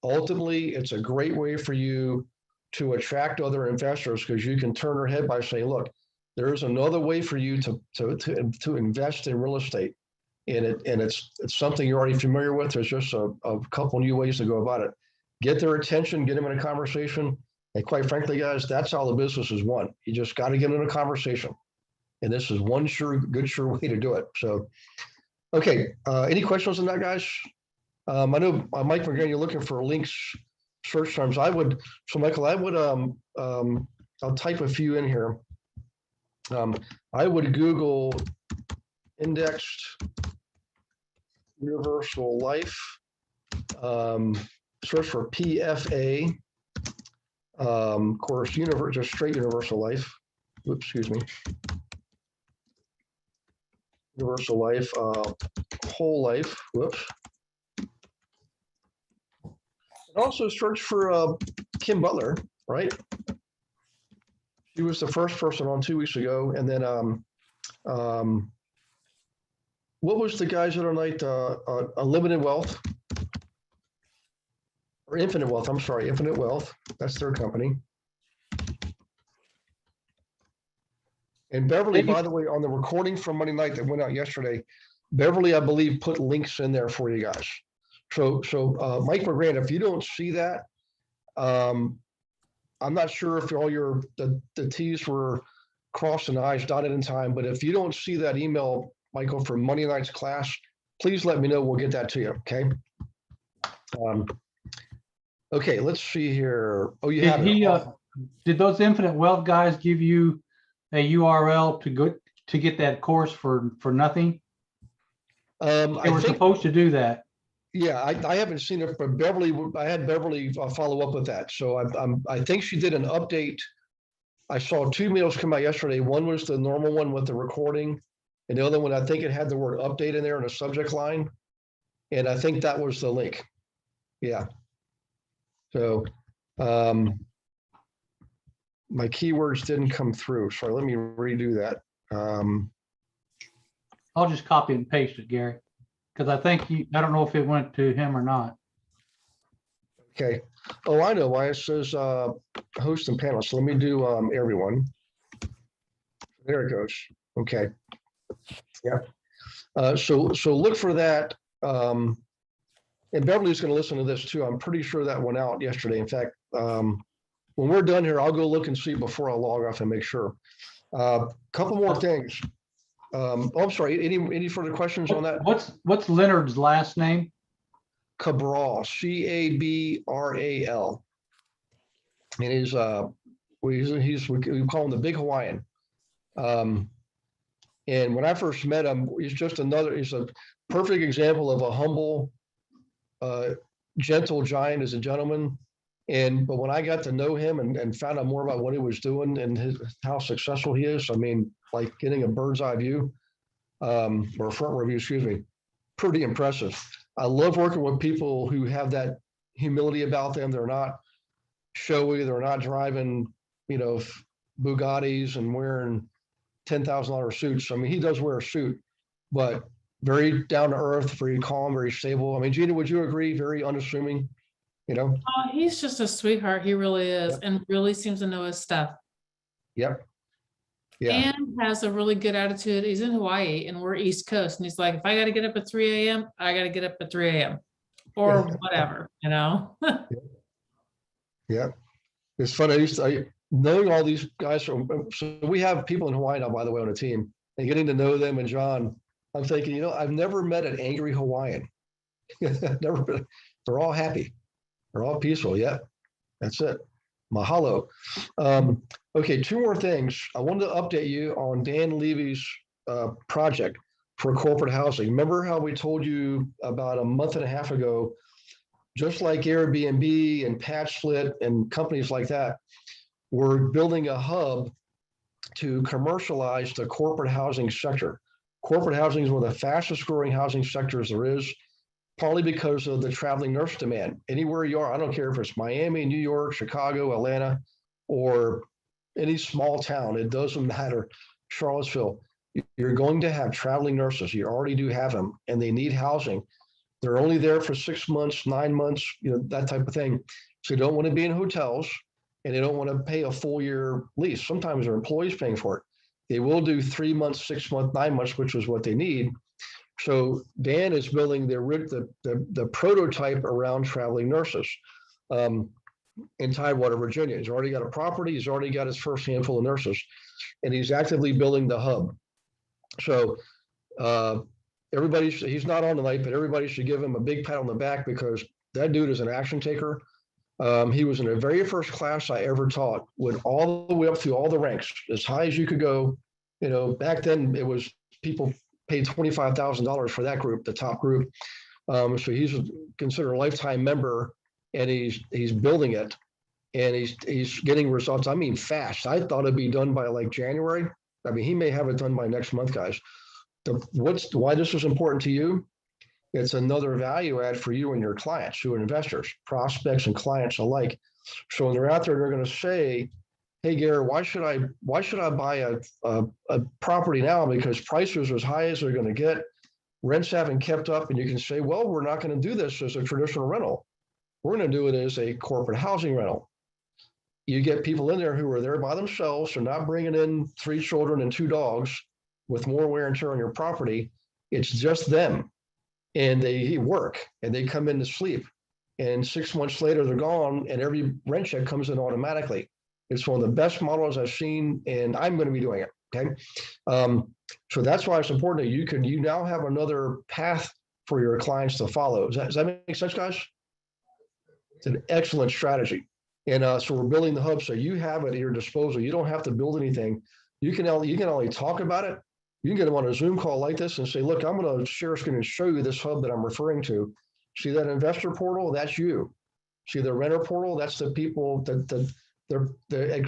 Ultimately, it's a great way for you to attract other investors because you can turn their head by saying, look, there's another way for you to invest in real estate. And it's something you're already familiar with. There's just a couple new ways to go about it. Get their attention, get them in a conversation. And quite frankly, guys, that's how the business is won. You just got to get in a conversation. And this is one sure way to do it. So, okay. Any questions on that, guys? I know Mike McGann, you're looking for links, search terms. Michael, I'll type a few in here. I would Google indexed universal life, search for PFA, of course, just straight universal life. Oops, excuse me. Universal life, whole life, whoops. And also search for Kim Butler, right? She was the first person on 2 weeks ago. And then what was the guys the other night? Unlimited Wealth. Or Infinite Wealth, I'm sorry, Infinite Wealth. That's their company. And Beverly, by the way, on the recording from Monday night that went out yesterday, Beverly, I believe, put links in there for you guys. So Mike McGrant, if you don't see that, I'm not sure if all the T's were crossed and I's dotted in time, but if you don't see that email, Michael, from Monday night's class, please let me know. We'll get that to you. Okay. Okay, let's see here. Oh, you have it. Did those Infinite Wealth guys give you a URL to get that course for nothing? They were supposed to do that. Yeah, I haven't seen it, but I had Beverly follow up with that. So I think she did an update. I saw 2 mails come out yesterday. One was the normal one with the recording, and the other one, I think it had the word update in there in the subject line. And I think that was the link. Yeah. So my keywords didn't come through. So let me redo that. I'll just copy and paste it, Gary, because I think I don't know if it went to him or not. Okay. Oh, I know why it says host and panel. So let me do everyone. There it goes. Okay. Yeah. So look for that. And Beverly's going to listen to this too. I'm pretty sure that went out yesterday. In fact, when we're done here, I'll go look and see before I log off and make sure. Couple more things. Oh, I'm sorry. Any further questions on that? What's Leonard's last name? Cabral, Cabral. And we call him the Big Hawaiian. And when I first met him, he's a perfect example of a humble, gentle giant as a gentleman. But when I got to know him and found out more about what he was doing and how successful he is, I mean, like getting a bird's eye view, or a front review, excuse me, pretty impressive. I love working with people who have that humility about them. They're not showy. They're not driving, Bugattis and wearing $10,000 suits. I mean, he does wear a suit, but very down to earth, very calm, very stable. I mean, Gina, would you agree? Very unassuming, He's just a sweetheart. He really is, Yep. and really seems to know his stuff. Yep. Yeah. And has a really good attitude. He's in Hawaii and we're East Coast. And he's like, if I got to get up at 3 a.m., I got to get up at 3 a.m. or whatever, Yeah. It's funny. Knowing all these guys. So we have people in Hawaii now, by the way, on the team, and getting to know them and John, I'm thinking, I've never met an angry Hawaiian. Never. They're all happy. They're all peaceful. Yeah. That's it. Mahalo. Okay, 2 more things. I wanted to update you on Dan Levy's project for corporate housing. Remember how we told you about a month and a half ago, just like Airbnb and Patchlet and companies like that, we're building a hub to commercialize the corporate housing sector. Corporate housing is one of the fastest growing housing sectors there is, partly because of the traveling nurse demand. Anywhere you are, I don't care if it's Miami, New York, Chicago, Atlanta, or any small town, it doesn't matter, Charlottesville, you're going to have traveling nurses. You already do have them, and they need housing. They're only there for 6 months, 9 months, that type of thing. So they don't want to be in hotels, and they don't want to pay a full year lease. Sometimes their employees paying for it. They will do 3 months, 6 months, 9 months, which is what they need. So Dan is building the prototype around traveling nurses in Tidewater, Virginia. He's already got a property. He's already got his first handful of nurses, and he's actively building the hub. So he's not on tonight, but everybody should give him a big pat on the back because that dude is an action taker. He was in the very first class I ever taught, went all the way up through all the ranks, as high as you could go. Back then it was people paid $25,000 for that group, the top group. So he's considered a lifetime member, and he's building it, and he's getting results. I mean, fast. I thought it'd be done by like January. I mean, he may have it done by next month, guys. Why this is important to you? It's another value add for you and your clients who are investors, prospects, and clients alike. So when they're out there, they're going to say, "Hey, Gary, why should I buy a property now? Because prices are as high as they're going to get. Rents haven't kept up." And you can say, "Well, we're not going to do this as a traditional rental. We're going to do it as a corporate housing rental." You get people in there who are there by themselves. They're not bringing in 3 children and 2 dogs with more wear and tear on your property. it's just them, and they work and they come in to sleep, and 6 months later they're gone, and every rent check comes in automatically. It's one of the best models I've seen, and I'm going to be doing it. Okay, so that's why it's important that you now have another path for your clients to follow. Does that make sense, guys? It's an excellent strategy. And so we're building the hub so you have it at your disposal. You don't have to build anything. You can only talk about it. You can get them on a Zoom call like this and say, look, I'm going to share screen and show you this hub that I'm referring to. See that investor portal? That's you. See the renter portal? That's the people, the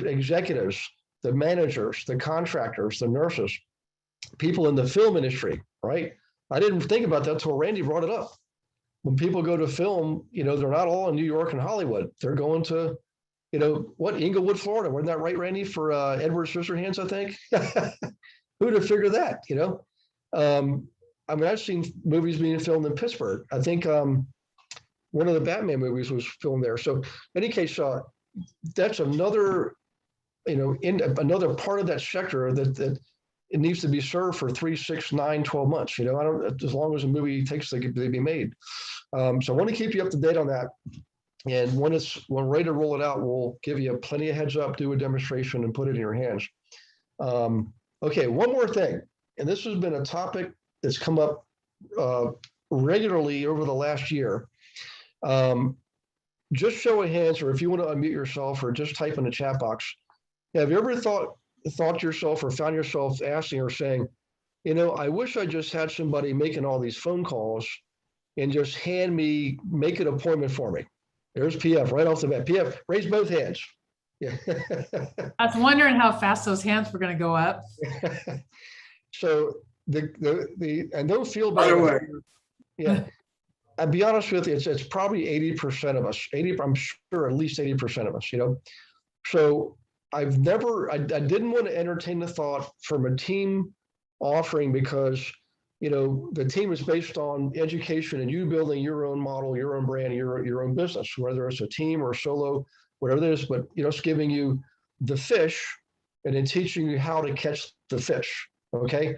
executives, the managers, the contractors, the nurses, people in the film industry, right? I didn't think about that until Randy brought it up. When people go to film, they're not all in New York and Hollywood. They're going to, Inglewood, Florida. Wasn't that right, Randy, for Edward Scissorhands, I think? Who'd have figured that, I've seen movies being filmed in Pittsburgh. I think one of the Batman movies was filmed there. So in any case, that's another, another part of that sector that it needs to be served for 3, 6, 9, 12 months. I don't, as long as a movie takes to be made. So I want to keep you up to date on that. And when we're ready to roll it out, we'll give you plenty of heads up, do a demonstration, and put it in your hands. Okay, one more thing, and this has been a topic that's come up regularly over the last year. Just show of hands, or if you want to unmute yourself, or just type in the chat box. Have you ever thought yourself or found yourself asking or saying, I wish I just had somebody making all these phone calls and just make an appointment for me? There's PF right off the bat. PF, raise both hands. Yeah. I was wondering how fast those hands were going to go up. So and don't feel By the way, yeah. I'll be honest with you, it's probably 80% of us. I'm sure at least 80% of us. So I didn't want to entertain the thought from a team offering, because the team is based on education and you building your own model, your own brand, your own business, whether it's a team or solo, whatever it is. But it's giving you the fish and then teaching you how to catch the fish. Okay.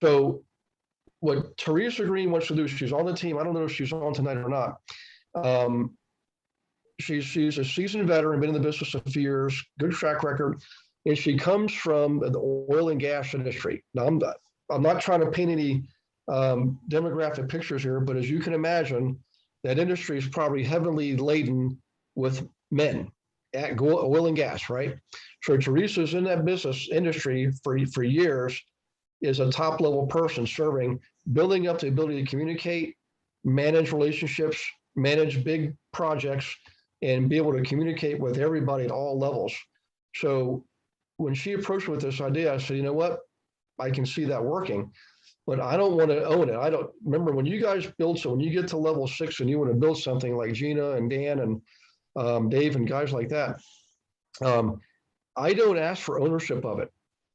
So what Teresa Green wants to do, she's on the team. I don't know if she's on tonight or not. She's a seasoned veteran, been in the business a few years, good track record, and she comes from the oil and gas industry. Now, I'm not trying to paint any demographic pictures here, but as you can imagine, that industry is probably heavily laden with men at oil and gas, right? So Teresa's in that business industry for years, is a top level person serving, building up the ability to communicate, manage relationships, manage big projects, and be able to communicate with everybody at all levels. So when she approached me with this idea, I said, you know what? I can see that working, but I don't want to own it. I don't remember when you guys build, so when you get to level 6 and you want to build something like Gina and Dan and Dave and guys like that, I don't ask for ownership of it.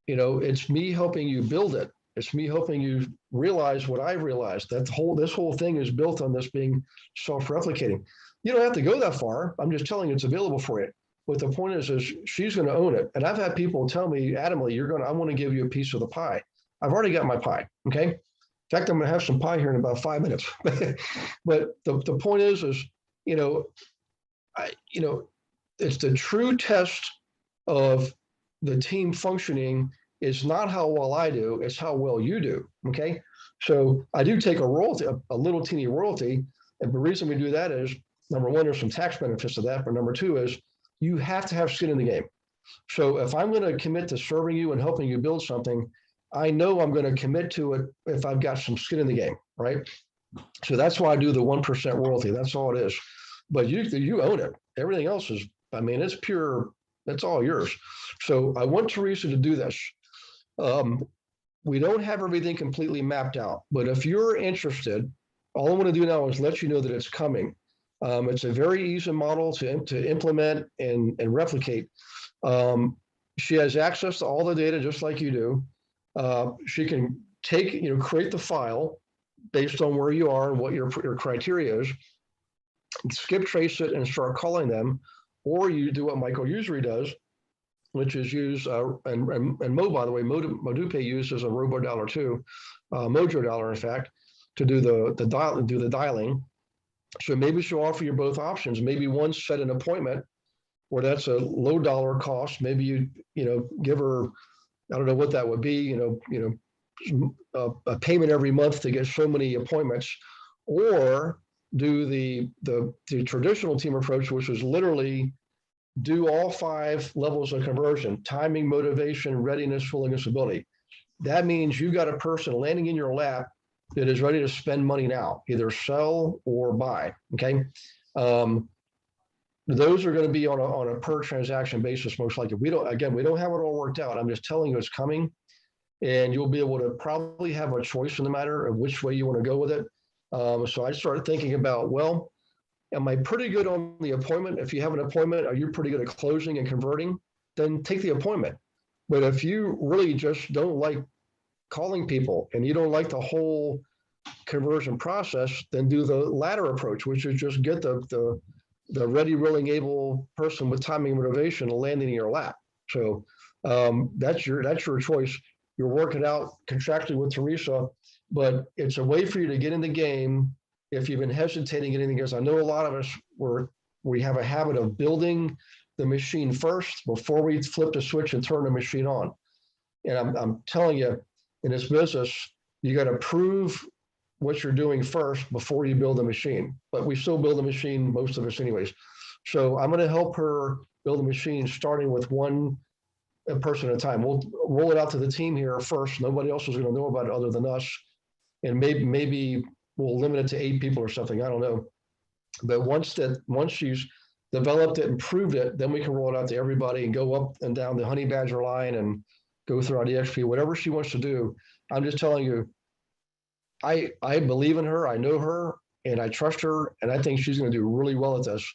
It's me helping you build it. It's me helping you realize what I realized, that this whole thing is built on this being self-replicating. You don't have to go that far. I'm just telling you it's available for you. But the point is she's going to own it. And I've had people tell me adamantly, I want to give you a piece of the pie. I've already got my pie. Okay. In fact, I'm going to have some pie here in about 5 minutes. But the point is it's the true test of the team functioning is not how well I do, it's how well you do. Okay. So I do take a royalty, a little teeny royalty. And the reason we do that is, number one, there's some tax benefits to that. But number two is you have to have skin in the game. So if I'm going to commit to serving you and helping you build something, I know I'm going to commit to it if I've got some skin in the game, right? So that's why I do the 1% royalty. That's all it is. But you own it. Everything else is, it's pure, that's all yours. So I want Teresa to do this. We don't have everything completely mapped out, but if you're interested, all I want to do now is let you know that it's coming. It's a very easy model to implement and replicate. She has access to all the data just like you do. She can create the file based on where you are and what your criteria is, skip trace it and start calling them, or you do what Michael usually does, which is used, and Mo, by the way, Modupe uses a robo dialer too, Mojo dialer, in fact, to do the dialing. So maybe she'll offer you both options. Maybe one, set an appointment where that's a low dollar cost. Maybe you give her, I don't know what that would be, a payment every month to get so many appointments, or do the traditional team approach, which is literally do all 5 levels of conversion: timing, motivation, readiness, willingness, ability. That means you got a person landing in your lap that is ready to spend money now, either sell or buy. Okay. Those are going to be on a per transaction basis, most likely. We don't have it all worked out. I'm just telling you it's coming, and you'll be able to probably have a choice in the matter of which way you want to go with it. So I started thinking about, well, am I pretty good on the appointment? If you have an appointment, are you pretty good at closing and converting? Then take the appointment. But if you really just don't like calling people and you don't like the whole conversion process, then do the latter approach, which is just get the ready, willing, able person with timing and motivation landing in your lap. So that's your choice. You're working out contractually with Teresa, but it's a way for you to get in the game if you've been hesitating anything, because I know a lot of us we have a habit of building the machine first before we flip the switch and turn the machine on. And I'm telling you, in this business, you got to prove what you're doing first before you build the machine. But we still build the machine, most of us anyways. So I'm going to help her build a machine starting with one person at a time. We'll roll it out to the team here first. Nobody else is going to know about it other than us. And maybe we'll limit it to 8 people or something. I don't know. But once she's developed it and proved it, then we can roll it out to everybody and go up and down the Honey Badger line and go through our DXP, whatever she wants to do. I'm just telling you, I believe in her, I know her, and I trust her, and I think she's going to do really well at this.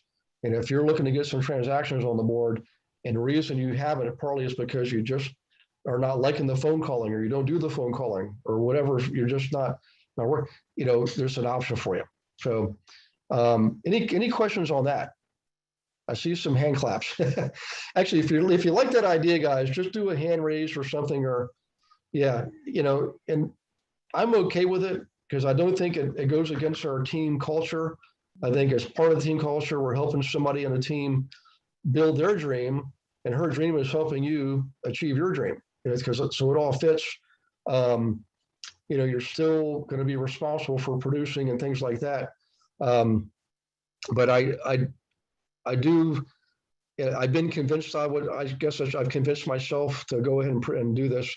And if you're looking to get some transactions on the board, and the reason you haven't partly is because you just are not liking the phone calling, or you don't do the phone calling, or whatever, you're just not work. There's an option for you. So, any questions on that? I see some hand claps. Actually, if you like that idea, guys, just do a hand raise or something, or yeah, and I'm okay with it because I don't think it goes against our team culture. I think as part of the team culture, we're helping somebody on the team build their dream, and her dream is helping you achieve your dream. So it all fits. You're still going to be responsible for producing and things like that. But I do. I've been convinced I've convinced myself to go ahead and do this.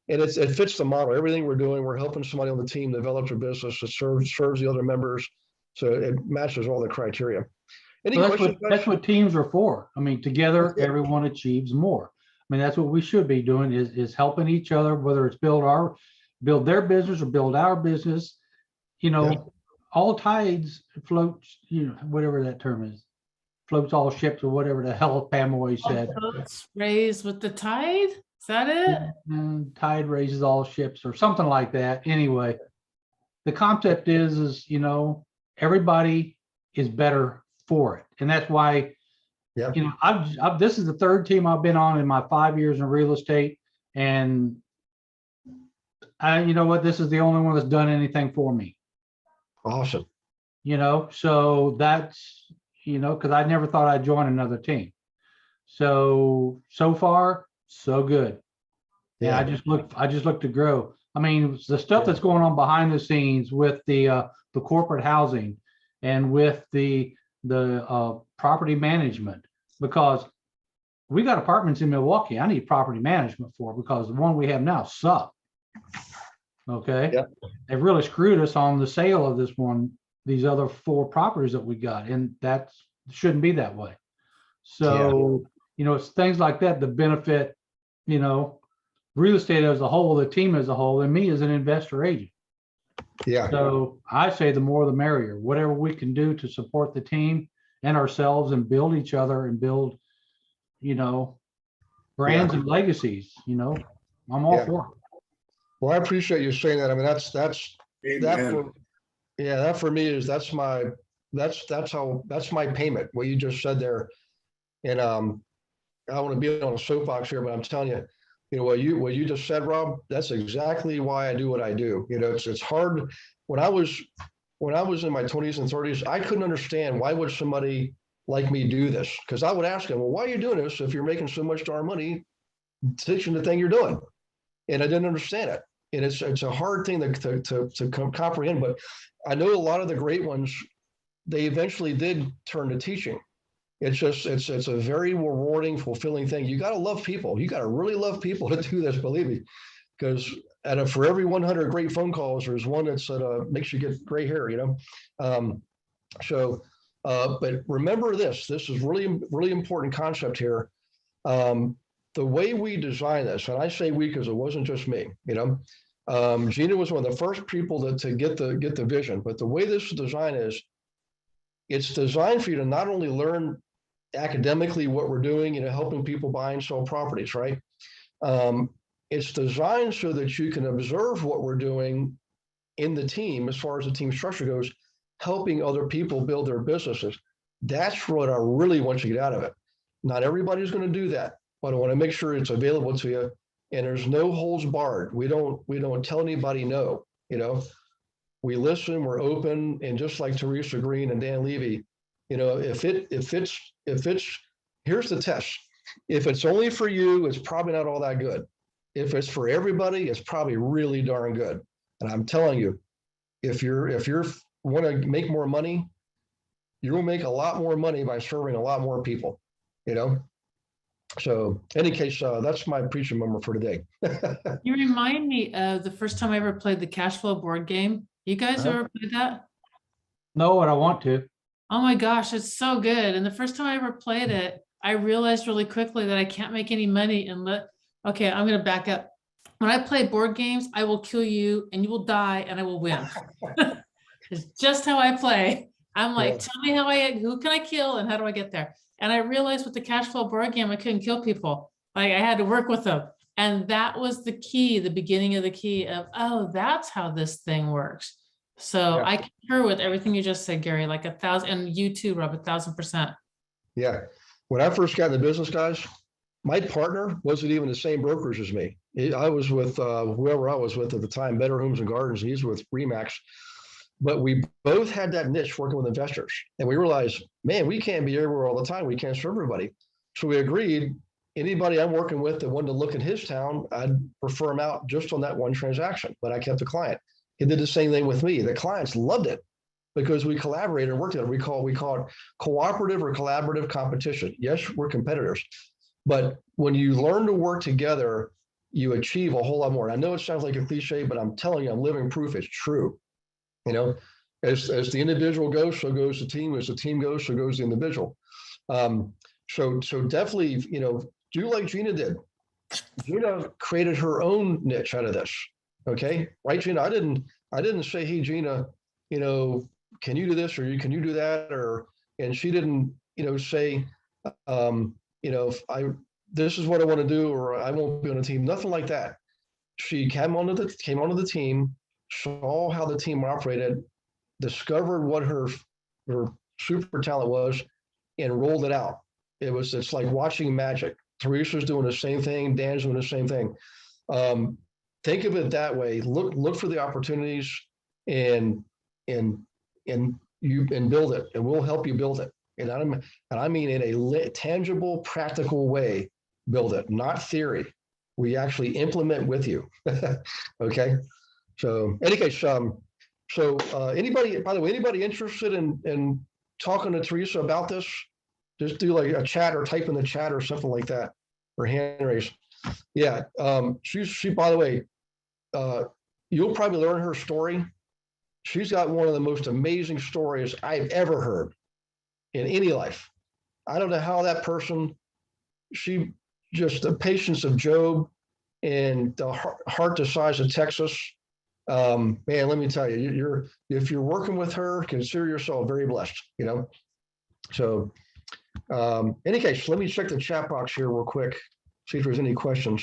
And it fits the model. Everything we're doing, we're helping somebody on the team develop their business. It serves the other members. So it matches all the criteria. That's what teams are for. I mean, together, everyone achieves more. I mean, that's what we should be doing is helping each other, whether it's build their business or build our business. All tides floats, whatever that term is, floats all ships, or whatever the hell Pam always said. Boats raise with the tide. Is that it? Tide raises all ships, or something like that. Anyway, the concept is everybody is better for it, and that's why. Yeah. This is the 3rd team I've been on in my 5 years in real estate, and this is the only one that's done anything for me. Awesome. So that's because I never thought I'd join another team. So far, so good. Yeah, I just look to grow. I mean, the stuff that's going on behind the scenes with the corporate housing and with the property management, because we got apartments in Milwaukee I need property management for, because the one we have now sucks. Okay. Yep. They've really screwed us on the sale of these other 4 properties that we got, and that shouldn't be that way. So, it's things like that that benefit, real estate as a whole, the team as a whole, and me as an investor agent. Yeah. So I say the more the merrier. Whatever we can do to support the team and ourselves and build each other and build, brands and legacies, I'm all for it. Well, I appreciate you saying that. I mean, that for me is that's my payment, what you just said there. And I want to be on a soapbox here, but I'm telling you, what you just said, Rob, that's exactly why I do what I do. It's hard. When I was in my 20s and 30s, I couldn't understand why would somebody like me do this? Because I would ask them, well, why are you doing this if you're making so much darn money teaching the thing you're doing? And I didn't understand it. And it's a hard thing to comprehend. But I know a lot of the great ones, they eventually did turn to teaching. It's a very rewarding, fulfilling thing. You got to love people. You got to really love people to do this, believe me. Because for every 100 great phone calls, there's one that makes you get gray hair, but remember this is really, really important concept here. The way we design this, and I say we because it wasn't just me, Gina was one of the first people to get the vision, but the way this design is, it's designed for you to not only learn academically what we're doing, helping people buy and sell properties, right? It's designed so that you can observe what we're doing in the team as far as the team structure goes, helping other people build their businesses. That's what I really want you to get out of it. Not everybody's going to do that, but I want to make sure it's available to you. And there's no holds barred. We don't tell anybody no. We listen, we're open, and just like Teresa Green and Dan Levy, if it's here's the test. If it's only for you, it's probably not all that good. If it's for everybody, it's probably really darn good. And I'm telling you, if you're want to make more money, you'll make a lot more money by serving a lot more people. So, any case, that's my preaching moment for today. You remind me of the first time I ever played the cash flow board game. You guys ever played that? No, and I want to. Oh my gosh, it's so good. And the first time I ever played it, I realized really quickly that I can't make any money okay, I'm going to back up. When I play board games, I will kill you and you will die and I will win. It's just how I play. I'm like, tell me who can I kill and how do I get there? And I realized with the cash flow board game, I couldn't kill people. Like I had to work with them. And that was the key, the beginning of the key of, oh, that's how this thing works. So I concur with everything you just said, Gary, like 1,000, and you too, Rob, 1,000%. Yeah. When I first got into business, guys, my partner wasn't even the same brokerage as me. I was with whoever I was with at the time, Better Homes and Gardens. He's with Remax. But we both had that niche working with investors. And we realized, man, we can't be everywhere all the time. We can't serve everybody. So we agreed, anybody I'm working with that wanted to look in his town, I'd refer him out just on that one transaction, but I kept the client. He did the same thing with me. The clients loved it because we collaborated and worked together. We call it cooperative or collaborative competition. Yes, we're competitors, but when you learn to work together, you achieve a whole lot more. I know it sounds like a cliche, but I'm telling you, I'm living proof it's true. As the individual goes, so goes the team. As the team goes, so goes the individual. So definitely, do like Gina did. Gina created her own niche out of this. Okay, right, Gina? I didn't say, hey, Gina, can you do this or can you do that? And she didn't, say, this is what I want to do, or I won't be on a team. Nothing like that. She came onto the team, saw how the team operated, discovered what her super talent was, and rolled it out. It's like watching magic. Teresa's doing the same thing. Dan's doing the same thing. Think of it that way. Look for the opportunities and build it, and we'll help you build it. And I mean in a tangible, practical way, build it, not theory. We actually implement with you. Okay. So, any case, anybody, by the way, anybody interested in talking to Teresa about this? Just do like a chat or type in the chat or something like that, or hand raise. Yeah. She, by the way, you'll probably learn her story. She's got one of the most amazing stories I've ever heard in any life. I don't know how that person, she just the patience of Job and the heart the size of Texas. Man, let me tell you, if you're working with her, consider yourself very blessed, So any case, let me check the chat box here real quick, see if there's any questions.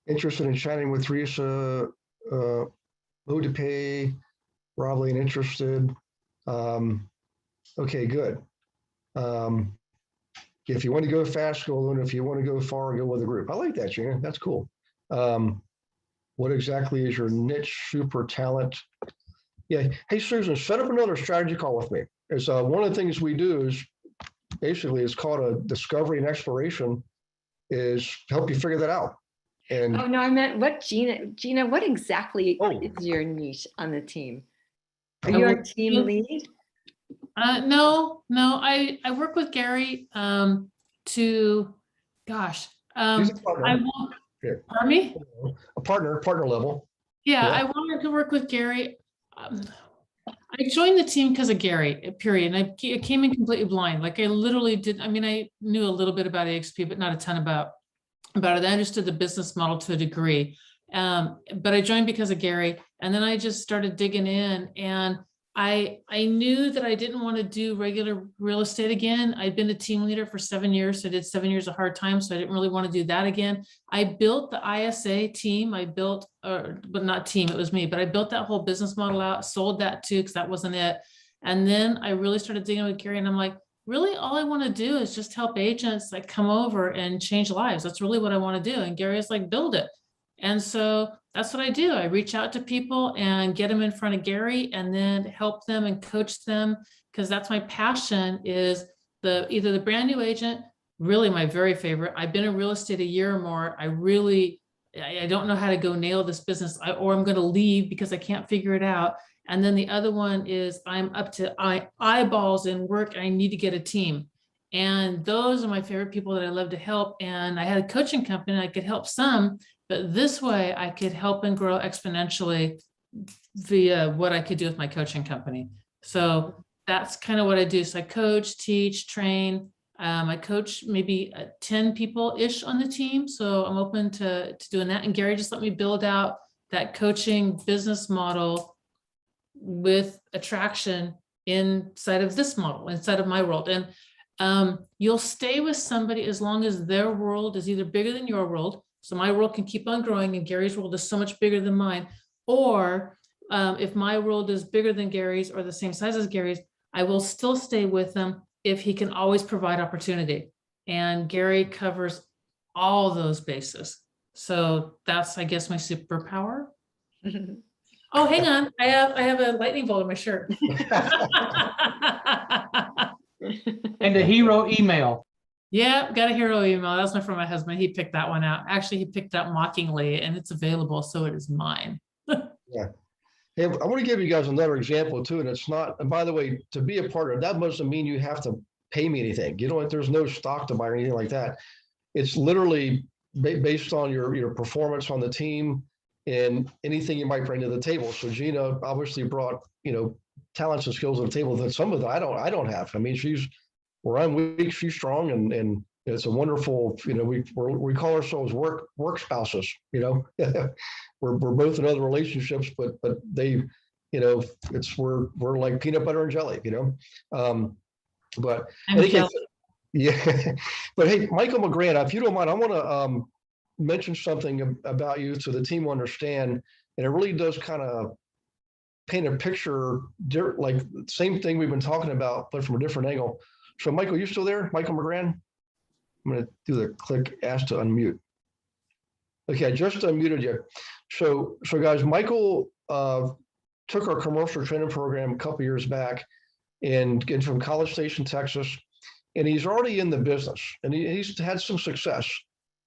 Interested in chatting with Teresa, who to pay, probably interested. Okay, good. If you want to go fast, go alone. If you want to go far, go with a group. I like that, Gina. That's cool. What exactly is your niche super talent? Yeah. Hey, Susan, set up another strategy call with me. It's one of the things we do is basically it's called a discovery and exploration, is help you figure that out. And Oh, no, I meant what, Gina, what exactly Oh. is your niche on the team? Are I you our would- team lead? No, I work with Gary to, gosh, He's a partner. I want, Yeah. pardon me? a partner level. Yeah, Yeah. I wanted to work with Gary. I joined the team because of Gary, period. And I came in completely blind. Like I literally did. I mean, I knew a little bit about AXP, but not a ton about it. I understood the business model to a degree. But I joined because of Gary. And then I just started digging in, and I knew that I didn't want to do regular real estate again. I'd been a team leader for 7 years. So I did 7 years of hard time. So I didn't really want to do that again. I built the ISA team. But not team, it was me, but I built that whole business model out, sold that too, because that wasn't it. And then I really started digging with Gary, and I'm like, really, all I want to do is just help agents like come over and change lives. That's really what I want to do. And Gary is like, build it. And so that's what I do. I reach out to people and get them in front of Gary, and then help them and coach them, because that's my passion, is either the brand new agent, really my very favorite. I've been in real estate a year or more. I don't know how to go nail this business, or I'm going to leave because I can't figure it out. And then the other one is I'm up to eyeballs in work. I need to get a team. And those are my favorite people that I love to help. And I had a coaching company, and I could help some, but this way I could help and grow exponentially via what I could do with my coaching company. So that's kind of what I do. So I coach, teach, train. I coach maybe 10 people-ish on the team. So I'm open to doing that. And Gary just let me build out that coaching business model with attraction inside of this model, inside of my world. And you'll stay with somebody as long as their world is either bigger than your world. So my world can keep on growing, and Gary's world is so much bigger than mine. Or if my world is bigger than Gary's or the same size as Gary's, I will still stay with them if he can always provide opportunity. And Gary covers all those bases. So that's, I guess, my superpower. Oh, hang on. I have a lightning bolt in my shirt. And a hero email. Yeah, got a hero email. That's from my husband. He picked that one out. Actually, he picked up mockingly, and it's available, so it is mine. Yeah. Hey, I want to give you guys another example too, and it's not, and by the way, to be a partner, that doesn't mean you have to pay me anything. You know, there's no stock to buy or anything like that. It's literally based on your performance on the team and anything you might bring to the table. So Gina obviously brought, talents and skills to the table that some of that I don't have. I mean, where I'm weak, she's strong, and it's a wonderful, we call ourselves work spouses, we're both in other relationships, but they, we're like peanut butter and jelly, but yeah. But hey, Michael McGrant, if you don't mind, I want to mention something about you so the team will understand, and it really does kind of paint a picture, like the same thing we've been talking about, but from a different angle. So Michael, you still there? Michael McGrant? I'm going to do the click ask to unmute. Okay, I just unmuted you. So guys, Michael took our commercial training program a couple years back and from College Station, Texas, and he's already in the business, and he's had some success,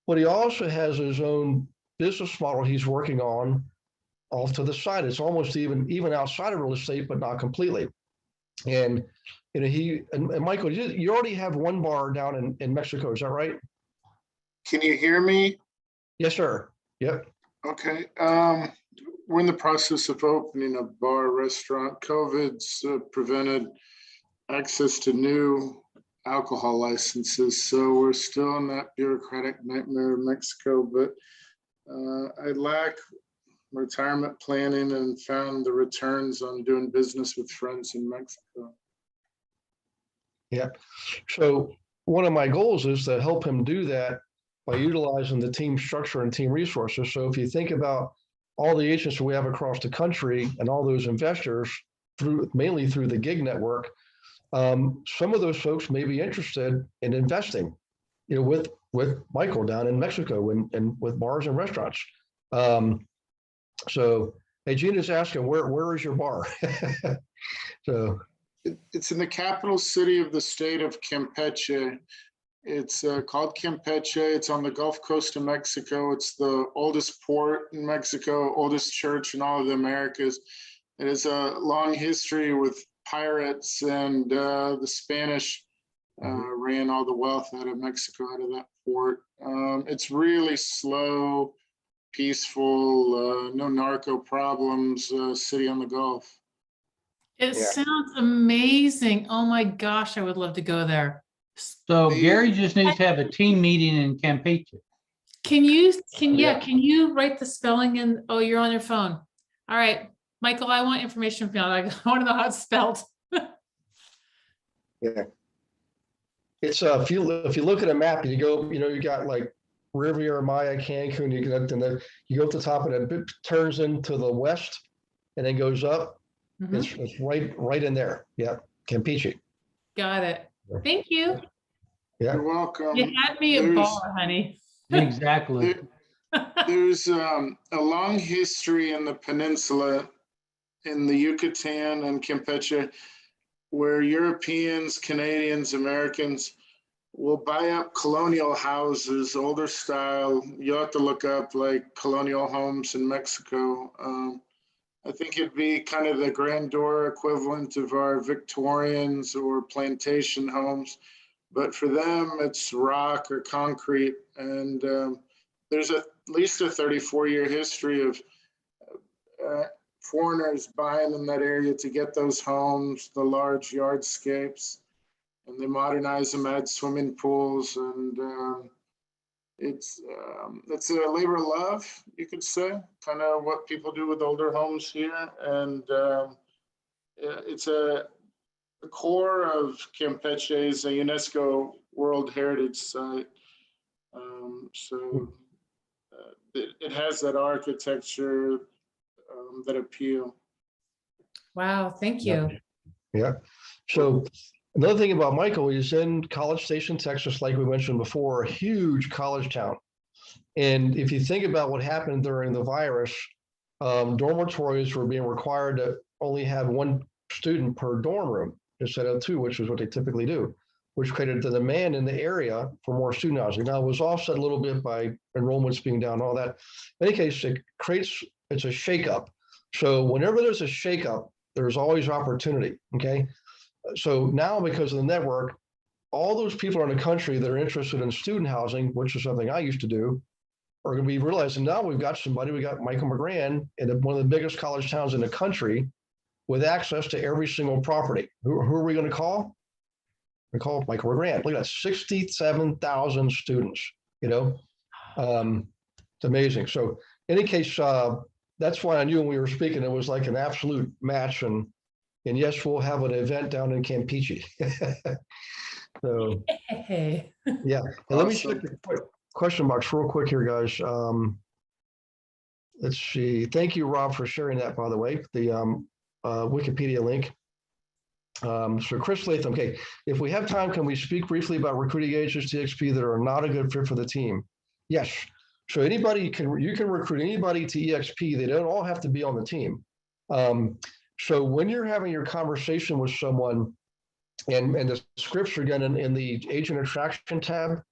but he also has his own business model he's working on off to the side. It's almost even outside of real estate, but not completely. And and Michael, you already have one bar down in Mexico, is that right? Can you hear me? Yes, sir. Yep. Okay. We're in the process of opening a bar restaurant. COVID's prevented access to new alcohol licenses, so we're still in that bureaucratic nightmare of Mexico. But I lack retirement planning and found the returns on doing business with friends in Mexico. Yeah. So one of my goals is to help him do that by utilizing the team structure and team resources. So if you think about all the agents we have across the country and all those investors mainly through the gig network, some of those folks may be interested in investing, with Michael down in Mexico and with bars and restaurants. So, hey, Gina's asking, where is your bar? So it's in the capital city of the state of Campeche. It's called Campeche. It's on the Gulf Coast of Mexico. It's the oldest port in Mexico, oldest church in all of the Americas. It has a long history with pirates, and the Spanish ran all the wealth out of Mexico, out of that port. It's really slow, peaceful, no narco problems, city on the Gulf. It sounds amazing. Oh my gosh, I would love to go there. So Gary just needs to have a team meeting in Campeche. Can you write the spelling in? Oh, you're on your phone. All right, Michael, I want information from you. I want to know how it's spelled. Yeah. It's if you look at a map and you go, you got like Riviera Maya, Cancun, you go up the top and it turns into the west and then goes up. Mhm. It's right in there. Yeah, Campeche. Got it. Thank you. Yeah. You're welcome. You had me a bar, honey. Exactly. There's a long history in the peninsula, in the Yucatan and Campeche, where Europeans, Canadians, Americans will buy up colonial houses, older style. You'll have to look up like colonial homes in Mexico. I think it'd be kind of the grandeur equivalent of our Victorians or plantation homes. But for them, it's rock or concrete. And there's at least a 34-year history of foreigners buying in that area to get those homes, the large yardscapes, and they modernize them, add swimming pools. And it's a labor of love, you could say, kind of what people do with older homes here. And it's a the core of Campeche is a UNESCO World Heritage Site. It has that architecture that appeal. Wow, thank you. Yeah. So another thing about Michael, he's in College Station, Texas, like we mentioned before, a huge college town. And if you think about what happened during the virus, dormitories were being required to only have one student per dorm room instead of two, which is what they typically do, which created the demand in the area for more student housing. Now, it was offset a little bit by enrollments being down and all that. In any case, it's a shakeup. So whenever there's a shakeup, there's always opportunity, okay? So now, because of the network, all those people in the country that are interested in student housing, which is something I used to do, are going to be realizing now we got Michael McGran in one of the biggest college towns in the country with access to every single property. Who are we going to call? We call Michael McGran. Look at that, 67,000 students, it's amazing. So in any case, that's why I knew when we were speaking, it was like an absolute match. And yes, we'll have an event down in Campeche. So, Hey. yeah. And let me check the question box real quick here, guys. Let's see. Thank you, Rob, for sharing that, by the way, the Wikipedia link. So Chris Latham, okay. If we have time, can we speak briefly about recruiting agents to EXP that are not a good fit for the team? Yes. So you can recruit anybody to EXP. They don't all have to be on the team. So when you're having your conversation with someone, and the scripts are done in the agent attraction tab,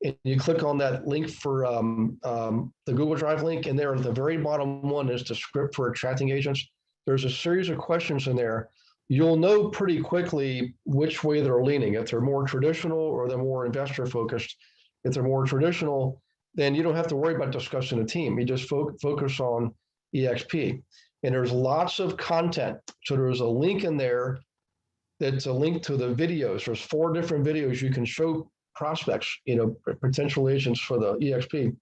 and you click on that link for the Google Drive link, and there at the very bottom one is the script for attracting agents. There's a series of questions in there. You'll know pretty quickly which way they're leaning, if they're more traditional or they're more investor focused. If they're more traditional, then you don't have to worry about discussing a team. You just focus on EXP. And there's lots of content. So there's a link in there that's a link to the videos. There's 4 different videos you can show prospects, potential agents for the EXP,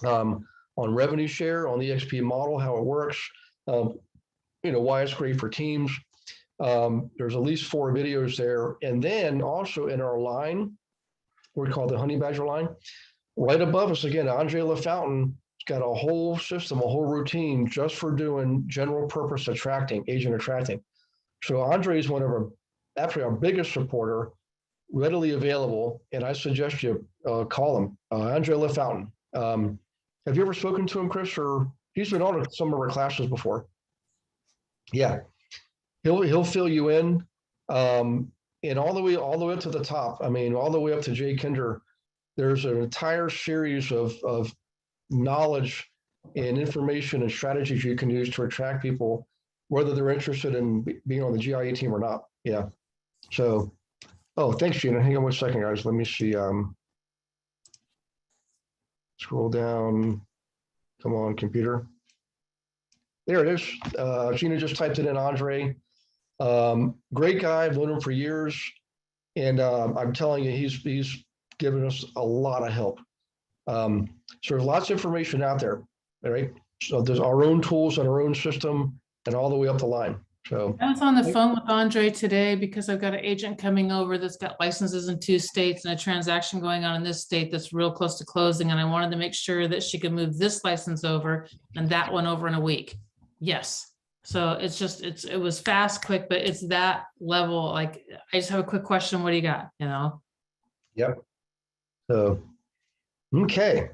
on revenue share, on the EXP model, how it works, why it's great for teams. There's at least 4 videos there. And then also in our line, we call the Honey Badger line, right above us, again, Andre LaFountain got a whole system, a whole routine just for doing general purpose attracting, agent attracting. So Andre is one of our actually our biggest supporter, readily available, and I suggest you call him, Andre LaFountain. Have you ever spoken to him, Chris? Or he's been on some of our classes before. Yeah, he'll fill you in, and all the way up to the top. I mean, all the way up to Jay Kinder. There's an entire series of knowledge and information and strategies you can use to attract people, whether they're interested in being on the GIA team or not. Yeah. So, oh, thanks, Gina. Hang on 1 second, guys. Let me see. Scroll down. Come on, computer. There it is. Gina just typed it in, Andre. Great guy. I've known him for years. And I'm telling you, he's given us a lot of help. So there's lots of information out there, all right? So there's our own tools and our own system and all the way up the line. So I was on the phone with Andre today because I've got an agent coming over that's got licenses in 2 states and a transaction going on in this state that's real close to closing. And I wanted to make sure that she could move this license over and that one over in a week. Yes. So it's just, it was fast, quick, but it's that level. Like, I just have a quick question. What do you got? You know? Yep. So, okay.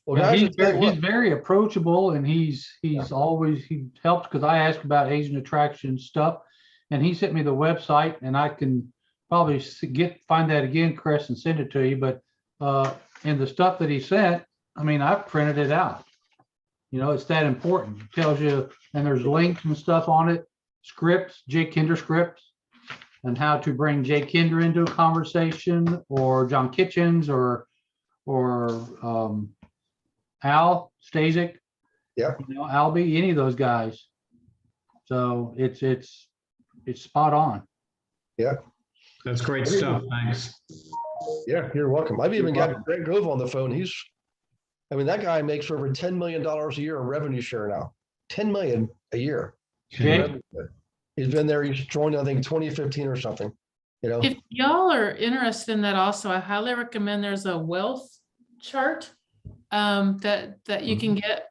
Well, Yeah, guys, he's very approachable, and he helps, because I asked about agent attraction stuff, and he sent me the website, and I can probably find that again, Chris, and send it to you. But and the stuff that he sent, I mean, I've printed it out. You know, it's that important. It tells you, and there's links and stuff on it, scripts, Jay Kinder scripts, and how to bring Jay Kinder into a conversation, or John Kitchens, or Al Stasic, yeah, you know, Albie, any of those guys. So it's spot on. Yeah, That's great stuff. Thanks. yeah, you're welcome. I've even got Greg Grove on the phone. I mean, that guy makes over $10 million a year in revenue share now. 10 million a year. Okay. He's been there. He's joined, I think, 2015 or something. You know, If y'all are interested in that also, I highly recommend there's a wealth chart that you can get.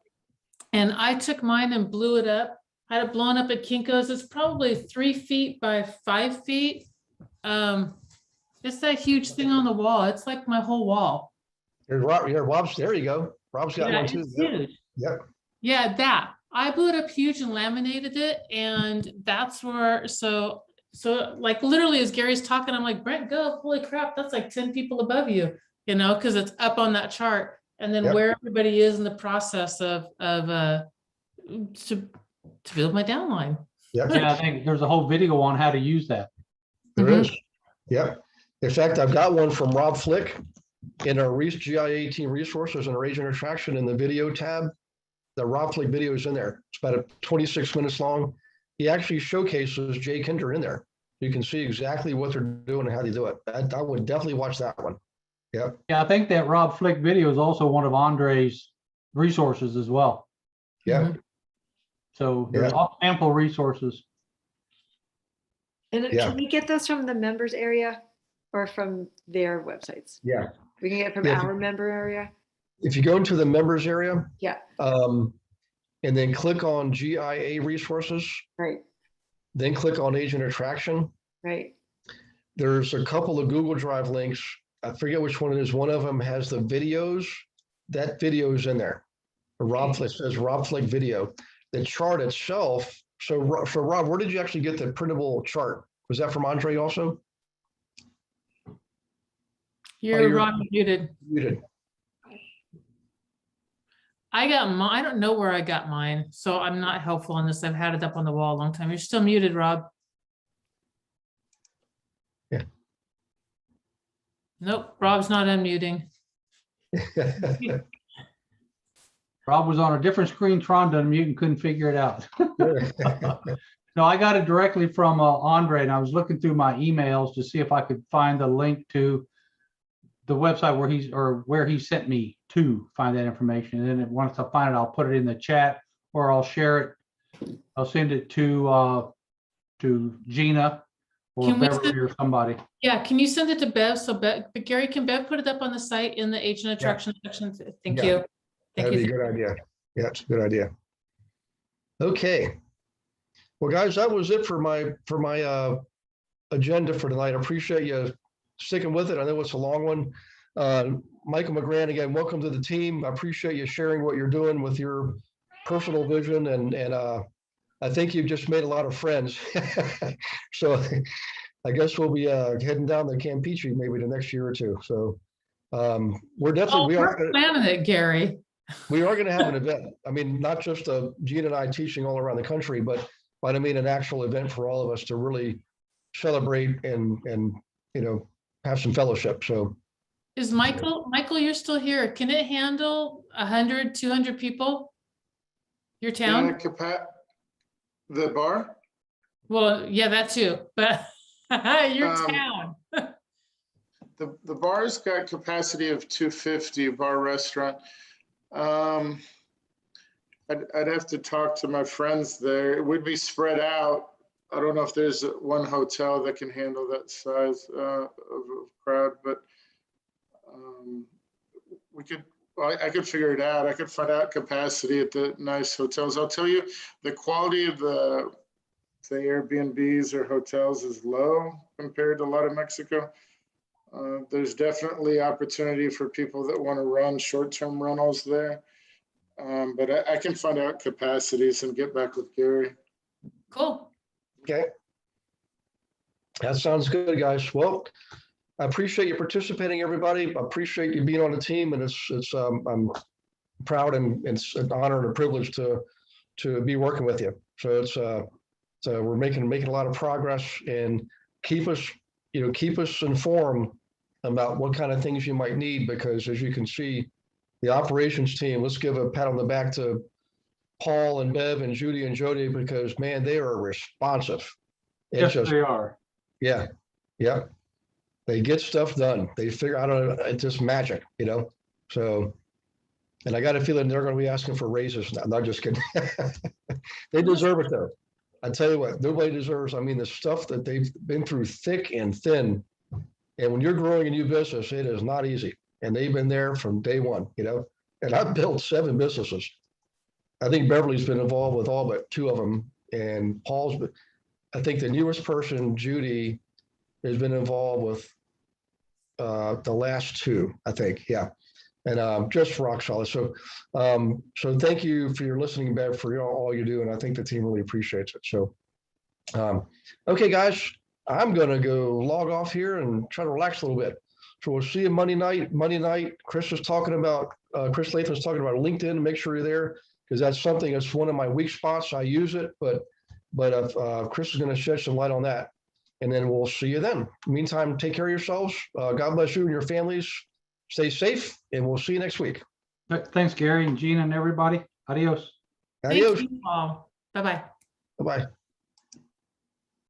And I took mine and blew it up. I had it blown up at Kinko's. It's probably 3 feet by 5 feet. It's that huge thing on the wall. It's like my whole wall. there's Rob. Yeah, Rob's. There you go. Rob's got one too. It's huge. Yep. Yeah, that. I blew it up huge and laminated it. And that's where, so like literally as Gary's talking, I'm like, Brent, go, holy crap, that's like 10 people above you, you know, because it's up on that chart. And then Yep. where everybody is in the process of to build my downline. Yep. Yeah, I think there's a whole video on how to use that. There is. Yep. In fact, I've got one from Rob Flick in our Reese GIA Team resources and our agent attraction in the video tab. The Rob Flick video is in there. It's about 26 minutes long. He actually showcases Jay Kinder in there. You can see exactly what they're doing and how they do it. I would definitely watch that one. Yep. Yeah, I think that Rob Flick video is also one of Andre's resources as well. Yeah. So there's ample resources. And Yeah. can we get those from the members area or from their websites? Yeah. We can get it from Yeah. our member area? If you go into the members area, Yeah, and then click on GIA resources, right, then click on agent attraction. right. There's a couple of Google Drive links. I forget which one it is. One of them has the videos. That video is in there. Rob Flick says Rob Flick video. The chart itself. So Rob, where did you actually get the printable chart? Was that from Andre also? You're you're- Rob muted. Muted. I got mine. I don't know where I got mine, so I'm not helpful on this. I've had it up on the wall a long time. You're still muted, Rob. Yeah. Nope, Rob's not unmuting. Rob was on a different screen trying to unmute and couldn't figure it out. No, I got it directly from Andre, and I was looking through my emails to see if I could find the link to the website where he sent me to find that information. And then once I find it, I'll put it in the chat, or I'll share it. I'll send it to Gina or Can we Beverly or somebody. Yeah, can you send it to Bev? So Bev, but Gary, can Bev put it up on the site in the agent attraction section? Thank Yeah. you. Thank That'd be a you. good idea. Yeah, it's a good idea. Okay. Well, guys, that was it for my agenda for tonight. I appreciate you sticking with it. I know it's a long one. Michael McGran, again, welcome to the team. I appreciate you sharing what you're doing with your personal vision, and I think you've just made a lot of friends. So I guess we'll be heading down to Campeche maybe the next year or two. So we're definitely We're planning it, Gary. we are going to have an event. I mean, not just Gene and I teaching all around the country, but I mean an actual event for all of us to really celebrate and have some fellowship. So Is Michael, you're still here. Can it handle 100, 200 people? Your town? The bar? Well, yeah, that too, but your Um, town. The bar's got capacity of 250, bar restaurant. I'd have to talk to my friends there. It would be spread out. I don't know if there's one hotel that can handle that size of crowd, but I could figure it out. I could find out capacity at the nice hotels. I'll tell you, the quality of the Airbnbs or hotels is low compared to a lot of Mexico. There's definitely opportunity for people that want to run short-term rentals there. But I can find out capacities and get back with Gary. Cool. okay, that sounds good, guys. Well, I appreciate you participating, everybody. I appreciate you being on the team, and I'm proud, and it's an honor and a privilege to be working with you. So so we're making a lot of progress, and keep us informed about what kind of things you might need, because as you can see, the operations team, let's give a pat on the back to Paul and Bev and Judy and Jody, because man, they are responsive. Yes, they are. Yeah. They get stuff done. They figure out, it's just magic, So, and I got a feeling they're going to be asking for raises now. Not just kidding. They deserve it though. I tell you what, nobody deserves. I mean, the stuff that they've been through thick and thin. And when you're growing a new business, it is not easy. And they've been there from day one, And I've built 7 businesses. I think Beverly's been involved with all but 2 of them. And I think the newest person, Judy, has been involved with the last 2, I think. Yeah. And just rock solid. So thank you for your listening, Bev, for all you do. And I think the team really appreciates it. So, okay, guys, I'm going to go log off here and try to relax a little bit. So we'll see you Monday night. Chris Latham's talking about LinkedIn. Make sure you're there, because that's something that's one of my weak spots. I use it, but Chris is going to shed some light on that. And then we'll see you then. Meantime, take care of yourselves. God bless you and your families. Stay safe, and we'll see you next week. Thanks, Gary and Gina and everybody. Adios. Adios. Thank you all. Bye-bye. Bye-bye.